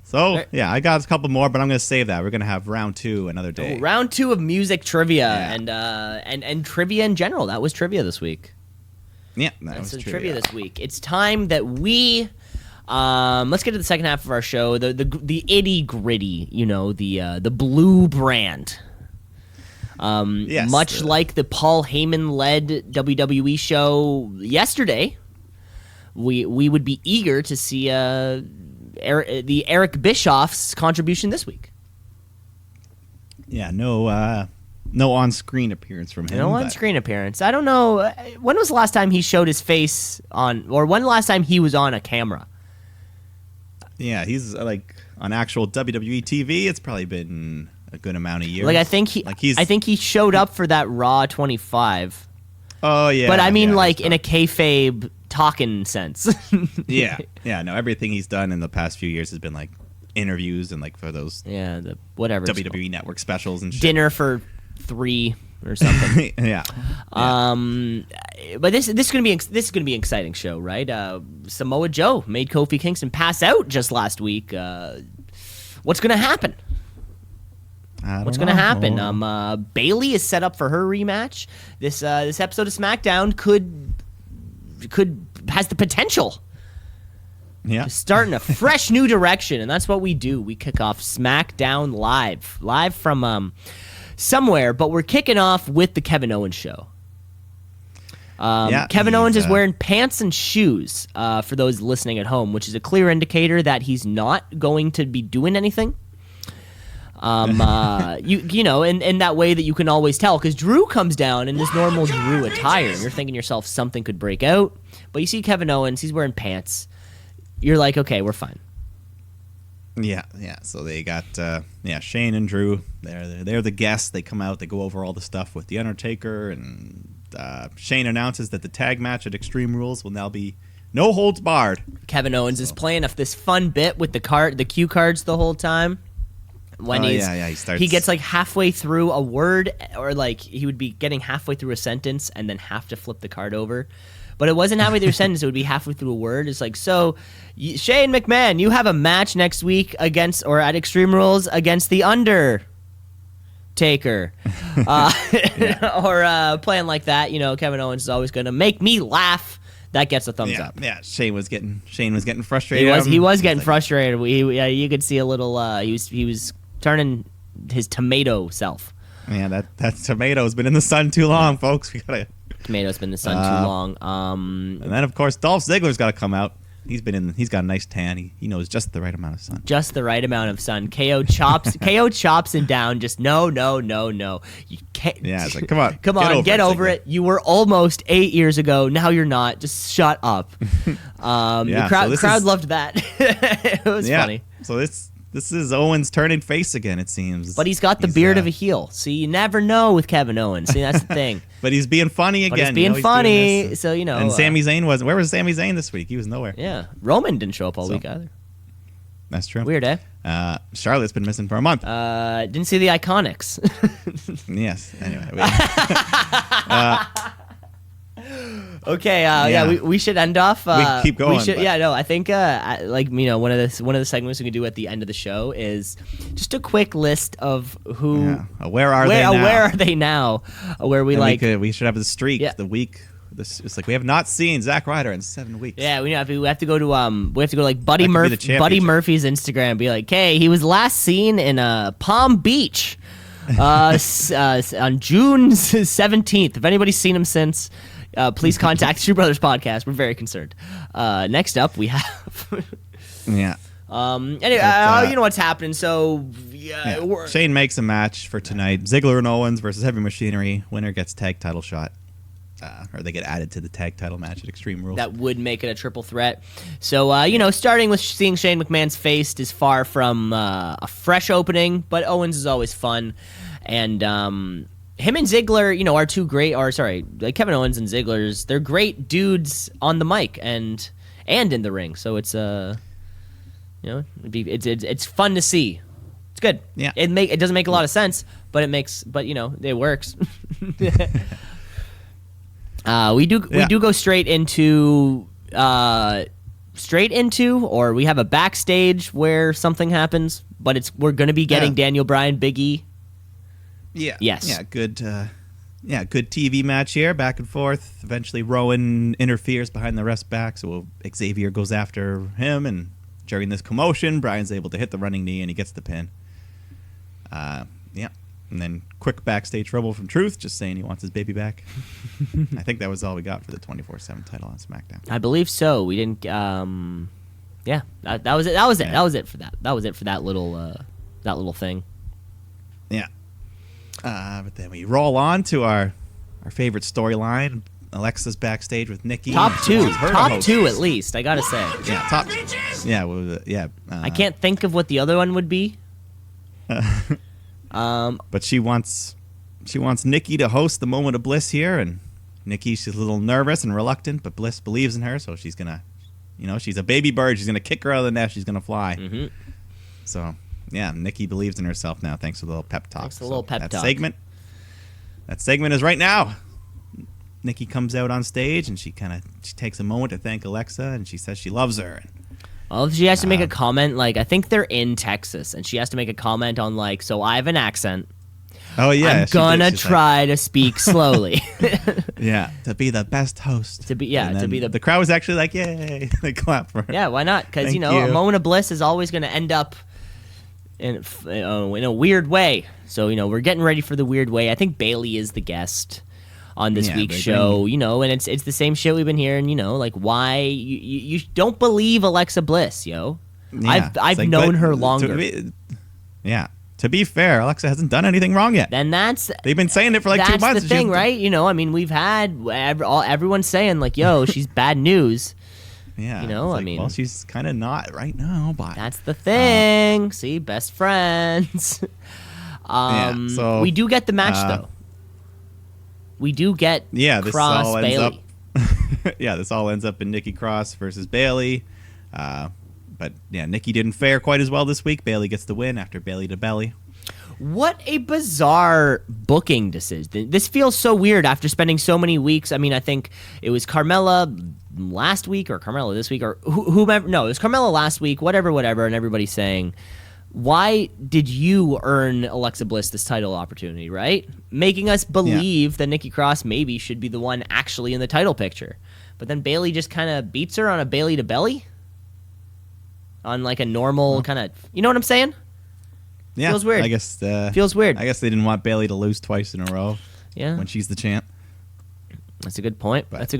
So Right. yeah, I got a couple more, but I'm gonna save that. We're gonna have round 2 another day. Round 2 of music trivia Yeah. and trivia in general. That was trivia this week. Yeah, That's the trivia this week. It's time that we let's get to the second half of our show. The itty gritty, the blue brand. Yes, Much like the Paul Heyman led WWE show yesterday, we would be eager to see the Eric Bischoff's contribution this week. Yeah, no on-screen appearance from him. No but- on-screen appearance. I don't know. When was the last time he showed his face or when the last time he was on a camera? Yeah, he's like on actual WWE TV. It's probably been a good amount of years. Like I think he showed up for that Raw 25. Oh yeah, But I mean, yeah, like he's in a kayfabe talking sense. yeah. No, everything he's done in the past few years has been like interviews and like for those Yeah, the whatever. it's called. WWE Network specials and shit. Dinner for 3 or something. Yeah. But this is gonna be an exciting show, right? Samoa Joe made Kofi Kingston pass out just last week. What's gonna happen? What's gonna happen? Bailey is set up for her rematch. This episode of SmackDown could has the potential Yeah. Just starting a fresh new direction, and that's what we do. We kick off SmackDown live from somewhere, but we're kicking off with the Kevin Owens show. Kevin Owens is wearing pants and shoes, for those listening at home, which is a clear indicator that he's not going to be doing anything. You know, in that way that you can always tell, because Drew comes down in his normal Drew attire, and you're thinking to yourself something could break out, but you see Kevin Owens, he's wearing pants. You're like, okay, we're fine. Yeah. So they got Shane and Drew. They're the guests. They come out. They go over all the stuff with the Undertaker, and Shane announces that the tag match at Extreme Rules will now be no holds barred. Kevin Owens is playing this fun bit with the cue cards the whole time. When he gets like halfway through a word, or like he would be getting halfway through a sentence and then have to flip the card over. But it wasn't halfway through a sentence, it would be halfway through a word. It's like, so Shane McMahon, you have a match next week at Extreme Rules against the Undertaker. Or playing like that, you know, Kevin Owens is always going to make me laugh. That gets a thumbs up. Yeah, Shane was getting frustrated. He was getting frustrated. You could see a little. He was turning his tomato self. Yeah, that tomato's been in the sun too long, folks. We gotta. Tomato's been in the sun too long. And then of course Dolph Ziggler's got to come out. He's got a nice tan. He knows just the right amount of sun. Just the right amount of sun. KO chops him down. Just no. You can't. Yeah, it's like, come on, get over it. You were almost 8 years ago. Now you're not. Just shut up. The crowd loved that. It was funny. So this is Owens turning face again, it seems. But he's got the beard of a heel. See, you never know with Kevin Owens. See, that's the thing. But he's being funny again. Funny, so, you know. And Sami Zayn wasn't. Where was Sami Zayn this week? He was nowhere. Yeah. Roman didn't show up all week either. That's true. Weird, eh? Charlotte's been missing for a month. Didn't see the Iconics. Yes. Anyway. Okay. We should end off. We keep going. I think one of the segments we can do at the end of the show is just a quick list of who. Yeah. Where are they now? Where we we should have the streak. Yeah. The week. It's like we have not seen Zack Ryder in 7 weeks. Yeah, we have to go to like Buddy Murphy's Instagram and be like, hey, he was last seen in Palm Beach on June 17th. If anybody's seen him since, please contact True Brothers Podcast. We're very concerned. Next up, we have. Yeah. Anyway, you know what's happening. So, Shane makes a match for tonight. Ziggler and Owens versus Heavy Machinery. Winner gets tag title shot. Or they get added to the tag title match at Extreme Rules. That would make it a triple threat. So, starting with seeing Shane McMahon's face is far from a fresh opening, but Owens is always fun. And him and Ziggler, are two great, Kevin Owens and Ziggler's, they're great dudes on the mic and in the ring. So it's, it's fun to see. It's good. Yeah. It doesn't make a lot of sense, but it works. We do go straight into, or we have a backstage where something happens, but we're going to be getting Daniel Bryan, Big E. Yeah. Yes. Yeah. Good. Good TV match here, back and forth. Eventually, Rowan interferes behind the ref's back, so Xavier goes after him, and during this commotion, Bryan's able to hit the running knee, and he gets the pin. And then quick backstage trouble from Truth, just saying he wants his baby back. I think that was all we got for the 24/7 title on SmackDown. I believe so. We didn't. That was it. That was it. That was it for that. That was it for that little thing. Yeah. But then we roll on to our favorite storyline. Alexa's backstage with Nikki. Top two at least. I gotta say. Yeah. Top. Yeah. Well, yeah. I can't think of what the other one would be. But she wants Nikki to host the Moment of Bliss here, and she's a little nervous and reluctant, but Bliss believes in her, so she's gonna, she's a baby bird. She's gonna kick her out of the nest. She's gonna fly. Mm-hmm. So yeah, Nikki believes in herself now, thanks to the little pep talk. That segment is right now. Nikki comes out on stage and she takes a moment to thank Alexa, and she says she loves her. Well, she has to make a comment, I think they're in Texas, and she has to make a comment on, so I have an accent. Oh, yeah. I'm gonna try to speak slowly. Yeah, to be the best host. To be the crowd was actually like, yay! They clap for her. Yeah, why not? Because Thank a you. moment of bliss is always going to end up in a weird way. So we're getting ready for the weird way. I think Bailey is the guest on this week's show. And it's the same shit we've been hearing. Like why you don't believe Alexa Bliss, yo. Yeah, I've known her longer. To be fair, Alexa hasn't done anything wrong yet. Then they've been saying it for like 2 months. That's the thing, right? We've had everyone saying like, "Yo, she's bad news." Yeah, well, she's kind of not right now, but that's the thing. See, best friends. So we do get the match though. We do get Cross Bailey. This all ends up in Nikki Cross versus Bailey. But Nikki didn't fare quite as well this week. Bailey gets the win after belly to belly. What a bizarre booking decision. This feels so weird after spending so many weeks. I mean, I think it was Carmella last week or Carmella this week or whomever. No, it was Carmella last week, whatever. And everybody's saying, why did you earn Alexa Bliss this title opportunity, right? Making us believe that Nikki Cross maybe should be the one actually in the title picture. But then Bailey just kind of beats her on a belly to belly. On like a normal kind of, you know what I'm saying? Yeah, feels weird. I guess feels weird. I guess they didn't want Bailey to lose twice in a row. Yeah, when she's the champ. That's a good point. But let's.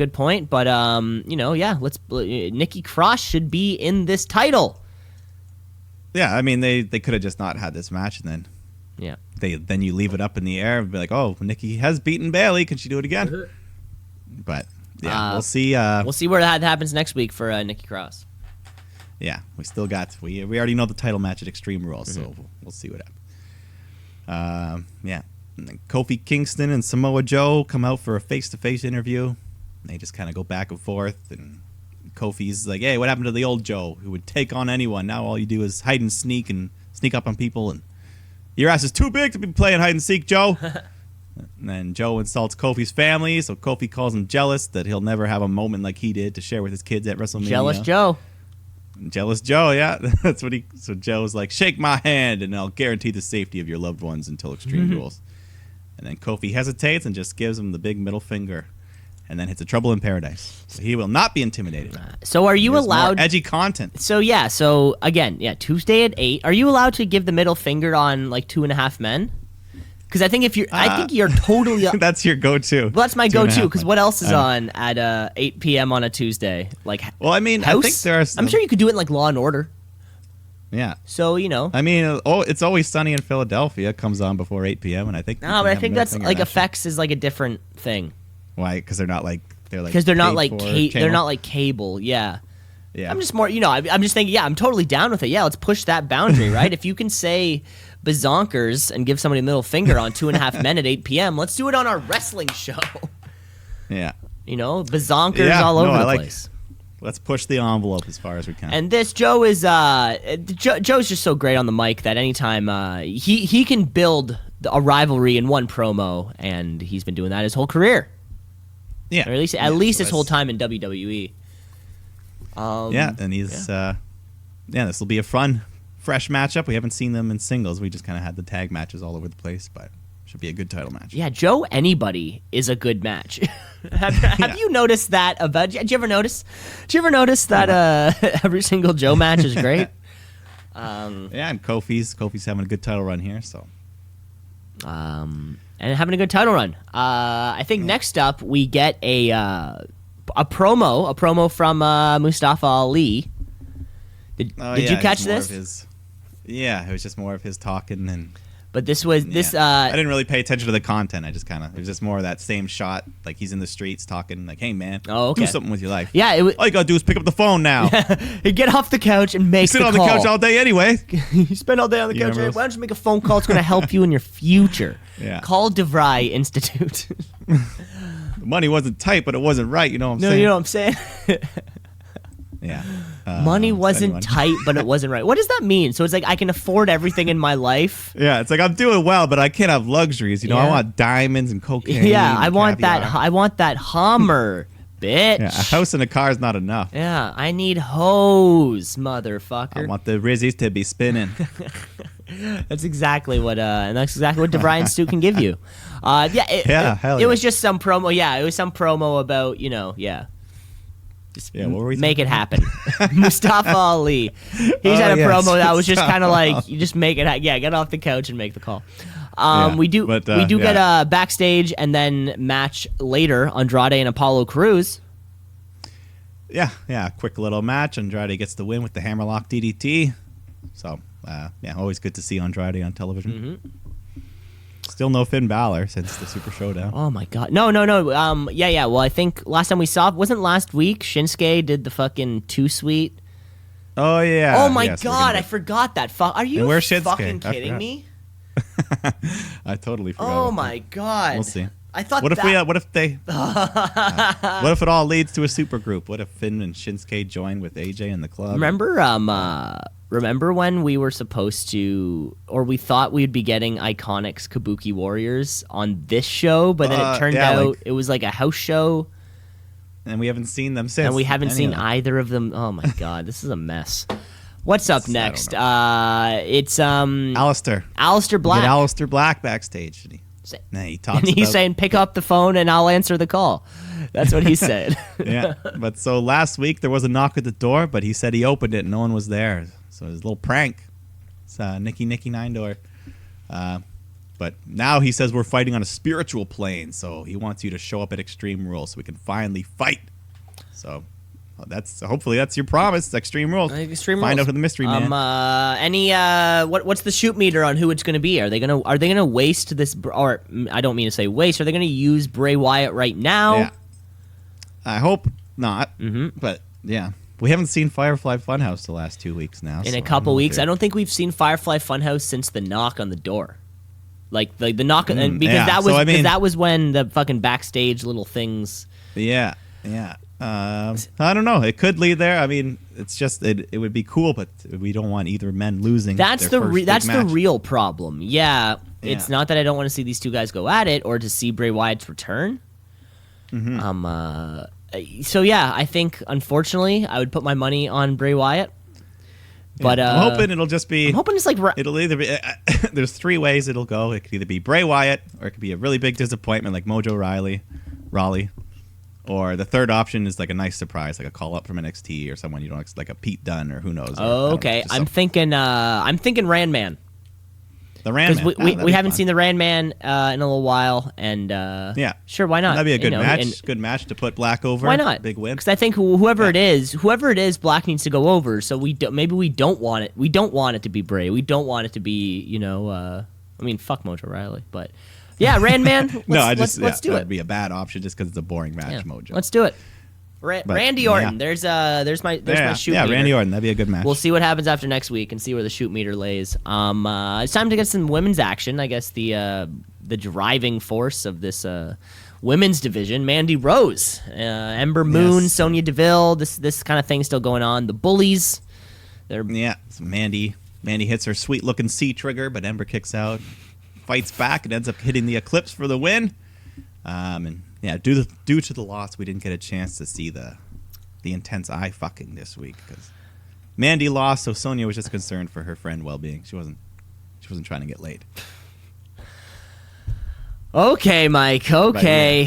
Nikki Cross should be in this title. Yeah, I mean they could have just not had this match and then then you leave it up in the air and be like, oh, Nikki has beaten Bailey. Can she do it again? But we'll see. We'll see where that happens next week for Nikki Cross. Yeah, we still got we already know the title match at Extreme Rules, so we'll see what happens. And then Kofi Kingston and Samoa Joe come out for a face-to-face interview. They just kind of go back and forth, and Kofi's like, "Hey, what happened to the old Joe who would take on anyone? Now all you do is hide and sneak up on people, and your ass is too big to be playing hide and seek, Joe." And then Joe insults Kofi's family, so Kofi calls him jealous that he'll never have a moment like he did to share with his kids at WrestleMania. Jealous Joe. Jealous Joe, yeah. That's what so Joe's like, shake my hand and I'll guarantee the safety of your loved ones until Extreme Rules. And then Kofi hesitates and just gives him the big middle finger and then hits a Trouble in Paradise. So he will not be intimidated. So are you allowed... more edgy content. So again, Tuesday at 8. Are you allowed to give the middle finger on like 2.5 Men? Because I think I think you're totally. That's your go-to. Well, that's my go-to. Because what else is on at 8 p.m. on a Tuesday? Like, well, I mean, House? I think there are. I'm sure you could do it in like Law and Order. Yeah. So I mean, It's Always Sunny in Philadelphia comes on before 8 p.m. and I think. No, but I think that's like effects is like a different thing. Why? Because they're not like they're not like cable. Yeah. Yeah. I'm just more. I'm just thinking. Yeah, I'm totally down with it. Yeah, let's push that boundary, right? If you can say bazonkers and give somebody a middle finger on 2.5 Men at 8 p.m. Let's do it on our wrestling show. Yeah. Bazonkers all over the place. Let's push the envelope as far as we can. And this Joe is Joe's just so great on the mic that anytime he can build a rivalry in one promo, and he's been doing that his whole career. Yeah. Or at least his whole time in WWE. And he's this will be a fun, fresh matchup. We haven't seen them in singles. We just kind of had the tag matches all over the place, but should be a good title match. Yeah, Joe anybody is a good match. have you noticed that about? Did you ever notice? That every single Joe match is great? And Kofi's having a good title run here, so. And having a good title run. I think next up we get a promo from Mustafa Ali. Did you catch this? It was just more of his talking and. But this was I didn't really pay attention to the content. I just it was just more of that same shot, like he's in the streets talking, like, "Hey man, do something with your life." Yeah, all you gotta do is pick up the phone now. Get off the couch and make. You sit on the couch all day anyway. You spend all day on the couch. Why don't you make a phone call? It's gonna help you in your future. Yeah. Call DeVry Institute. The money wasn't tight, but it wasn't right. You know what I'm saying? No, you know what I'm saying. Yeah. Money wasn't tight, but it wasn't right. What does that mean? So it's like I can afford everything in my life. Yeah, it's like I'm doing well, but I can't have luxuries. I want diamonds and cocaine. Yeah, I want that Hummer, bitch. Yeah, a house and a car is not enough. Yeah, I need hoes, motherfucker. I want the Rizzies to be spinning. That's exactly what DeVry Stu can give you. Hell It yeah. was just some promo. Yeah, it was some promo about Just Yeah, what were we make talking it happen. Mustafa Ali. He's had a yes, promo that was just Mustafa kind of like, Ali. you just make it. Get off the couch and make the call. Yeah, We do but, get a backstage and then match later. Andrade and Apollo Crews. Yeah, quick little match. Andrade gets the win with the hammerlock DDT. So, always good to see Andrade on television. Mm-hmm. Still no Finn Balor since the Super Showdown. Oh my god. No. Well, I think last time we saw, wasn't last week, Shinsuke did the fucking 2-Sweet. Oh, yeah. Oh my Yes, we're god, gonna I forgot that. Are you And where's Shinsuke? fucking I kidding forgot. me? I totally forgot. Oh about my god. We'll see. I thought What if that. what if it all leads to a super group? What if Finn and Shinsuke join with AJ in the club? Remember when we were supposed to, or we thought we'd be getting Iconics Kabuki Warriors on this show, but then it turned out it was like a house show, And we haven't seen them since. and we haven't seen them. either of them. Oh my god, this is a mess. What's up I next? don't It's Alistair. Alistair Black. Get Alistair Black backstage. And he talks And he's about, saying, pick up the phone and I'll answer the call. That's what he said. yeah. But so last week there was a knock at the door, but he said he opened it and no one was there. So it was a little prank. It's Nicky Nine Door. But now he says we're fighting on a spiritual plane. So he wants you to show up at Extreme Rules so we can finally fight. So hopefully that's your promise. Extreme Rules. Extreme Find Rules. out who the mystery man. What's the shoot meter on who it's going to be? Are they gonna waste this? Or I don't mean to say waste. Are they going to use Bray Wyatt right now? Yeah. I hope not. Mm-hmm. But yeah, we haven't seen Firefly Funhouse the last 2 weeks now. In so a couple weeks, I don't. don't think we've seen Firefly Funhouse since the knock on the door. Like the knock, and because yeah. that was So, I mean- because that was when the fucking backstage little things. Yeah. I don't know. It could lead there. I mean, it's just it would be cool, but we don't want either men losing. That's their the first big that's the match. real problem. Yeah, it's Yeah. not that I don't want to see these two guys go at it or to see Bray Wyatt's return. So yeah, I think unfortunately I would put my money on Bray Wyatt. But I'm hoping it'll just be. I'm hoping it's like It'll either be. There's 3 ways it'll go. It could either be Bray Wyatt, or it could be a really big disappointment like Mojo Raleigh, or the third option is like a nice surprise, like a call up from NXT or someone you don't like a Pete Dunne or who knows. Or, I don't know, okay. just I'm thinking Ran Man. the Ram Because Man. we haven't seen the Ran Man in a little while, and Yeah, sure, why not? That'd be a good match. and Good match to put Black over. why not? Big win. Because I think whoever it is, Black needs to go over. So maybe we don't want it. We don't want it to be Bray. We don't want it to be fuck Mojo Riley, but yeah, Ran Man. Let's do that'd it. be a bad option just because it's a boring match. Yeah, Mojo. let's do it. Randy Orton. yeah. There's my shoot meter. Randy Orton. That'd be a good match. We'll see what happens after next week and see where the shoot meter lays. It's time to get some women's action. I guess the driving force of this women's division, Mandy Rose, Ember Moon, Yes. Sonya Deville. This kind of thing still going on. The Bullies. They're So Mandy hits her sweet looking C trigger, but Ember kicks out, fights back, and ends up hitting the Eclipse for the win. And yeah, due to the loss, we didn't get a chance to see the intense eye fucking this week because Mandy lost, so Sonya was just concerned for her friend well-being. She wasn't trying to get laid. Okay, Mike. Okay.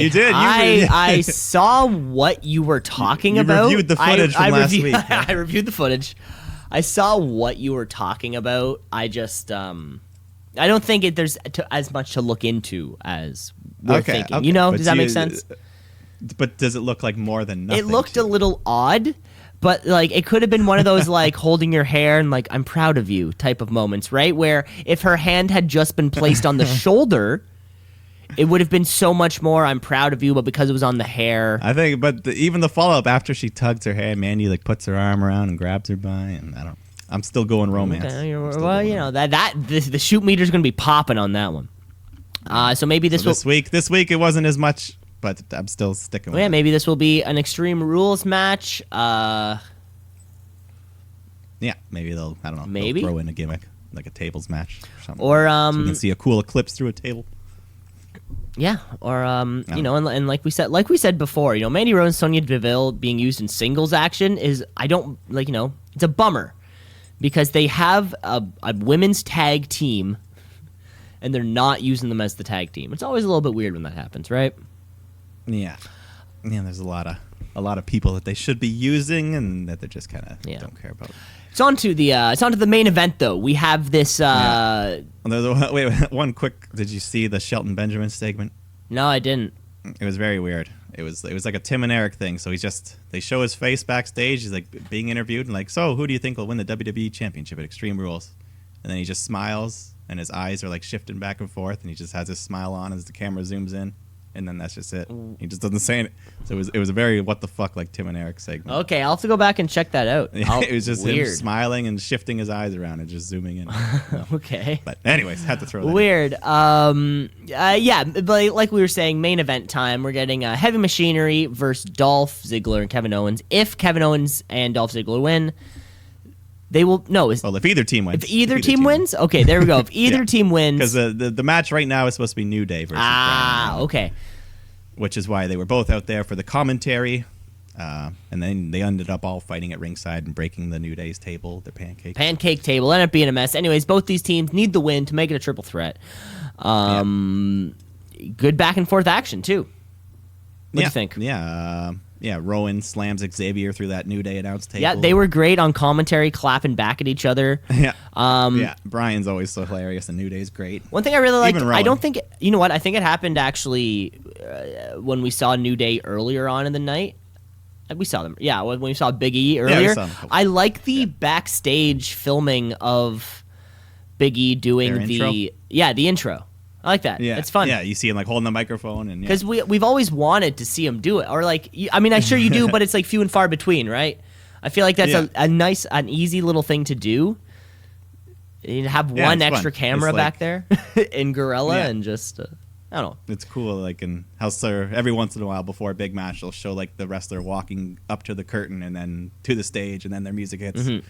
You did. I saw what you were talking You about. reviewed the footage from last week, yeah. I reviewed the footage. I saw what you were talking about. I just I don't think there's as much to look into as we're thinking. Okay. You know, But does that make sense? But does it look like more than nothing? It looked to a you? little odd, but like it could have been one of those like holding your hair and like I'm proud of you type of moments, right? Where if her hand had just been placed on the shoulder, it would have been so much more I'm proud of you, but because it was on the hair. I think, but even the follow-up after she tugs her hair, Mandy like puts her arm around and grabs her by, and I'm still going romance. Okay, I'm still well, going you know romance. the shoot meter's going to be popping on that one. So maybe this will. This week it wasn't as much, but I'm still sticking with Yeah, it. maybe this will be an Extreme Rules match. Yeah, maybe they'll Maybe? they'll throw in a gimmick like a tables match or something. Or so we can see a cool eclipse through a table. yeah, or you know, and like we said before, you know, Mandy Rose and Sonya Deville being used in singles action is it's a bummer because they have a women's tag team, and they're not using them as the tag team. It's always a little bit weird when that happens, right? Yeah. There's a lot of people that they should be using and that they just kind of don't care about. It's on to the main event though. We have this. Wait, one quick. Did you see the Shelton Benjamin segment? No, I didn't. It was very weird. It was like a Tim and Eric thing. So they show his face backstage. He's like being interviewed and like, so who do you think will win the WWE Championship at Extreme Rules? And then he just smiles and his eyes are like shifting back and forth and he just has his smile on as the camera zooms in. And then that's just it. He just doesn't say it. So it was a very what the fuck like Tim and Eric segment. Okay, I'll have to go back and check that out. It was just weird. him smiling and shifting his eyes around and just zooming in. Okay. But anyways, had to throw that weird. Yeah, but like we were saying, main event time. We're getting Heavy Machinery versus Dolph Ziggler and Kevin Owens. If Kevin Owens and Dolph Ziggler win, they will if either team wins. If either team wins? Okay, there we go. If either team wins. Because the match right now is supposed to be New Day versus Bryan. Okay. Which is why they were both out there for the commentary. And then they ended up all fighting at ringside and breaking the New Day's table, their pancake table. Ended up being a mess. Anyways, both these teams need the win to make it a triple threat. Good back and forth action, too. What do you think? Yeah, Rowan slams Xavier through that New Day announce table. Yeah, they were great on commentary, clapping back at each other. Yeah. Brian's always so hilarious, and New Day's great. One thing I really liked, Even I Rowan. don't think, you know what, I think it happened actually when we saw New Day earlier on in the night. We saw them, when we saw Big E earlier. we saw them. I like the backstage filming of Big E doing Their intro? the intro. I like that. Yeah, It's fun. Yeah, you see him like holding the microphone and because we've always wanted to see him do it, or like I'm sure you do, but it's like few and far between, right? I feel like that's a nice, an easy little thing to do. You have one extra camera back there in Gorilla and just I don't know. It's cool, like in how every once in a while before a big match, they'll show like the wrestler walking up to the curtain and then to the stage, and then their music hits. Mm-hmm.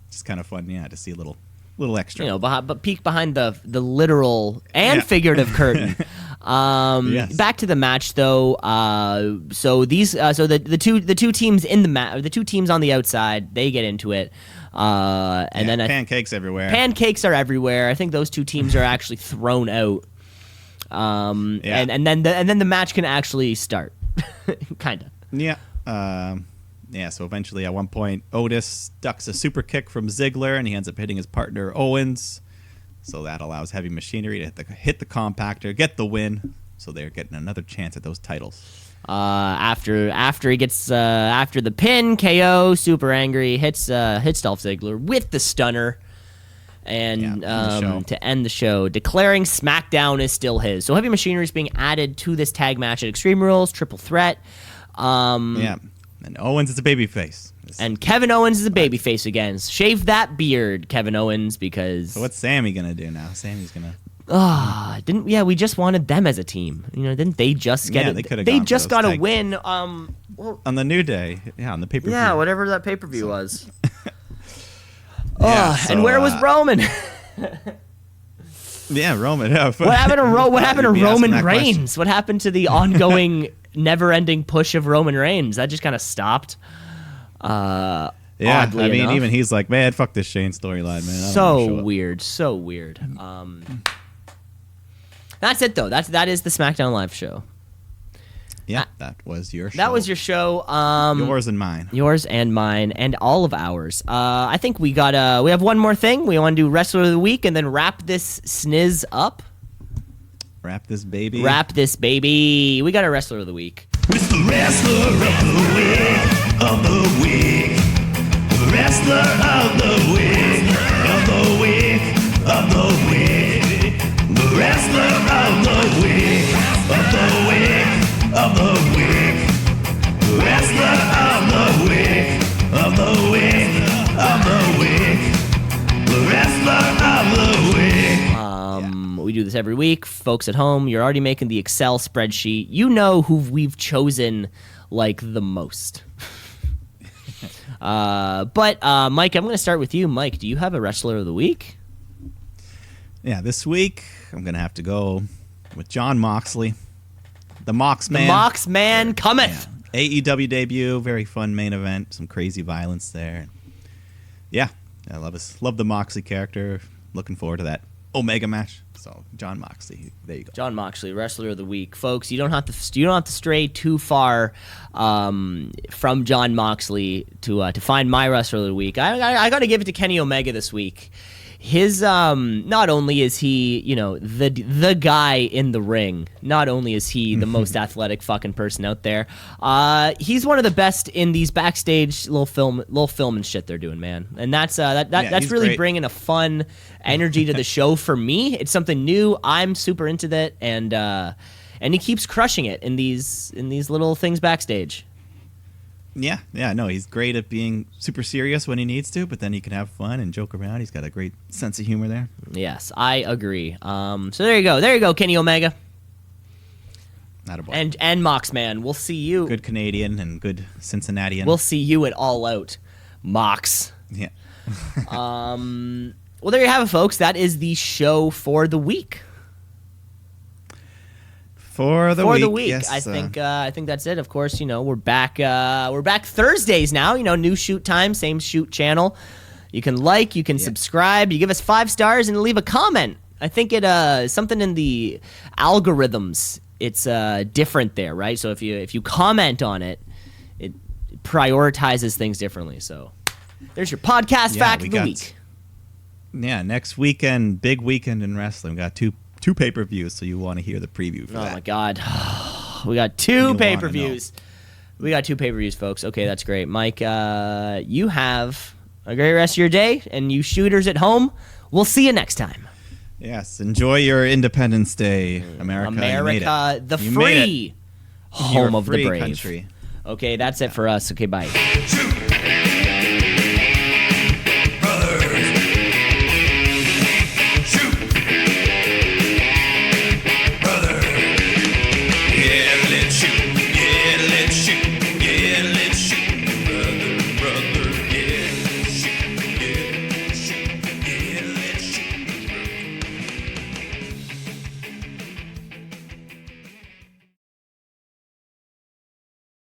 It's kind of fun, to see a little extra. But peek behind the literal and figurative curtain. Yes. Back to the match though. So the two teams in the the two teams on the outside, they get into it. And then pancakes everywhere. Pancakes are everywhere. I think those two teams are actually thrown out. And then the match can actually start. Kind of. Yeah. So eventually at one point, Otis ducks a super kick from Ziggler, and he ends up hitting his partner, Owens. So that allows Heavy Machinery to hit the compactor, get the win. So they're getting another chance at those titles. After he gets after the pin, KO, super angry, hits Dolph Ziggler with the stunner. And to end the show, declaring SmackDown is still his. So Heavy Machinery is being added to this tag match at Extreme Rules, triple threat. And Owens is a babyface. And Kevin Owens is a babyface again. Shave that beard, Kevin Owens, because... So what's Sammy going to do now? Sammy's going to... we just wanted them as a team. Didn't they just get it? They just got a win. On the New Day. Yeah, on the pay-per-view. Yeah, whatever that pay-per-view was. And where was Roman? Yeah, Roman. What happened to Roman Reigns? What happened to the ongoing, never-ending push of Roman Reigns? That just kind of stopped. Oddly enough. Even he's like, man, fuck this Shane storyline, man. So weird. That's it though. That is the SmackDown Live show. Yeah, that was your show. That was your show. Yours and mine. Yours and mine, and all of ours. I think we have one more thing. We want to do Wrestler of the Week and then wrap this sniz up. Wrap this baby. We got a Wrestler of the Week. It's the Wrestler of the Week, of the week. Wrestler of the Week, of the week, of the week. The Wrestler of the Week, of the week, of the week. Wrestler of the Week, of the week, of the week. The Wrestler of the Week. We do this every week. Folks at home, you're already making the Excel spreadsheet. You know who we've chosen like the most. But Mike, I'm going to start with you. Mike, do you have a Wrestler of the Week? Yeah, this week I'm going to have to go with Jon Moxley. The Mox Man. The Mox Man cometh. Yeah. AEW debut, very fun main event, some crazy violence there. Yeah, I love the Moxley character. Looking forward to that Omega match. So John Moxley, there you go. John Moxley, Wrestler of the Week, folks. You don't have to stray too far from John Moxley to find my Wrestler of the Week. I got to give it to Kenny Omega this week. His not only is he the guy in the ring, not only is he the most athletic fucking person out there, he's one of the best in these backstage little film and shit they're doing, man. And that's that's really great. Bringing a fun energy to the show for me. It's something new. I'm super into that, and he keeps crushing it in these little things backstage. Yeah, no, he's great at being super serious when he needs to, but then he can have fun and joke around. He's got a great sense of humor there. Yes, I agree. So there you go, Kenny Omega. Not a boy. And Mox, man, we'll see you. Good Canadian and good Cincinnatian. We'll see you at All Out, Mox. Yeah. Well, there you have it, folks. That is the show for the week. For the week, yes, I think that's it. Of course, we're back. We're back Thursdays now. New shoot time, same shoot channel. You can you can subscribe, you give us 5 stars, and leave a comment. I think it something in the algorithms. It's different there, right? So if you comment on it, it prioritizes things differently. So there's your podcast fact of the week. Yeah, next weekend, big weekend in wrestling. We got two pay-per-views, so you want to hear the preview for that. Oh my god. We got 2 pay-per-views. We got 2 pay-per-views, folks. Okay, that's great. Mike, you have a great rest of your day, and you shooters at home, we'll see you next time. Yes, enjoy your Independence Day, America. America, the You free home of the free brave. country. Okay, that's it for us. Okay, bye.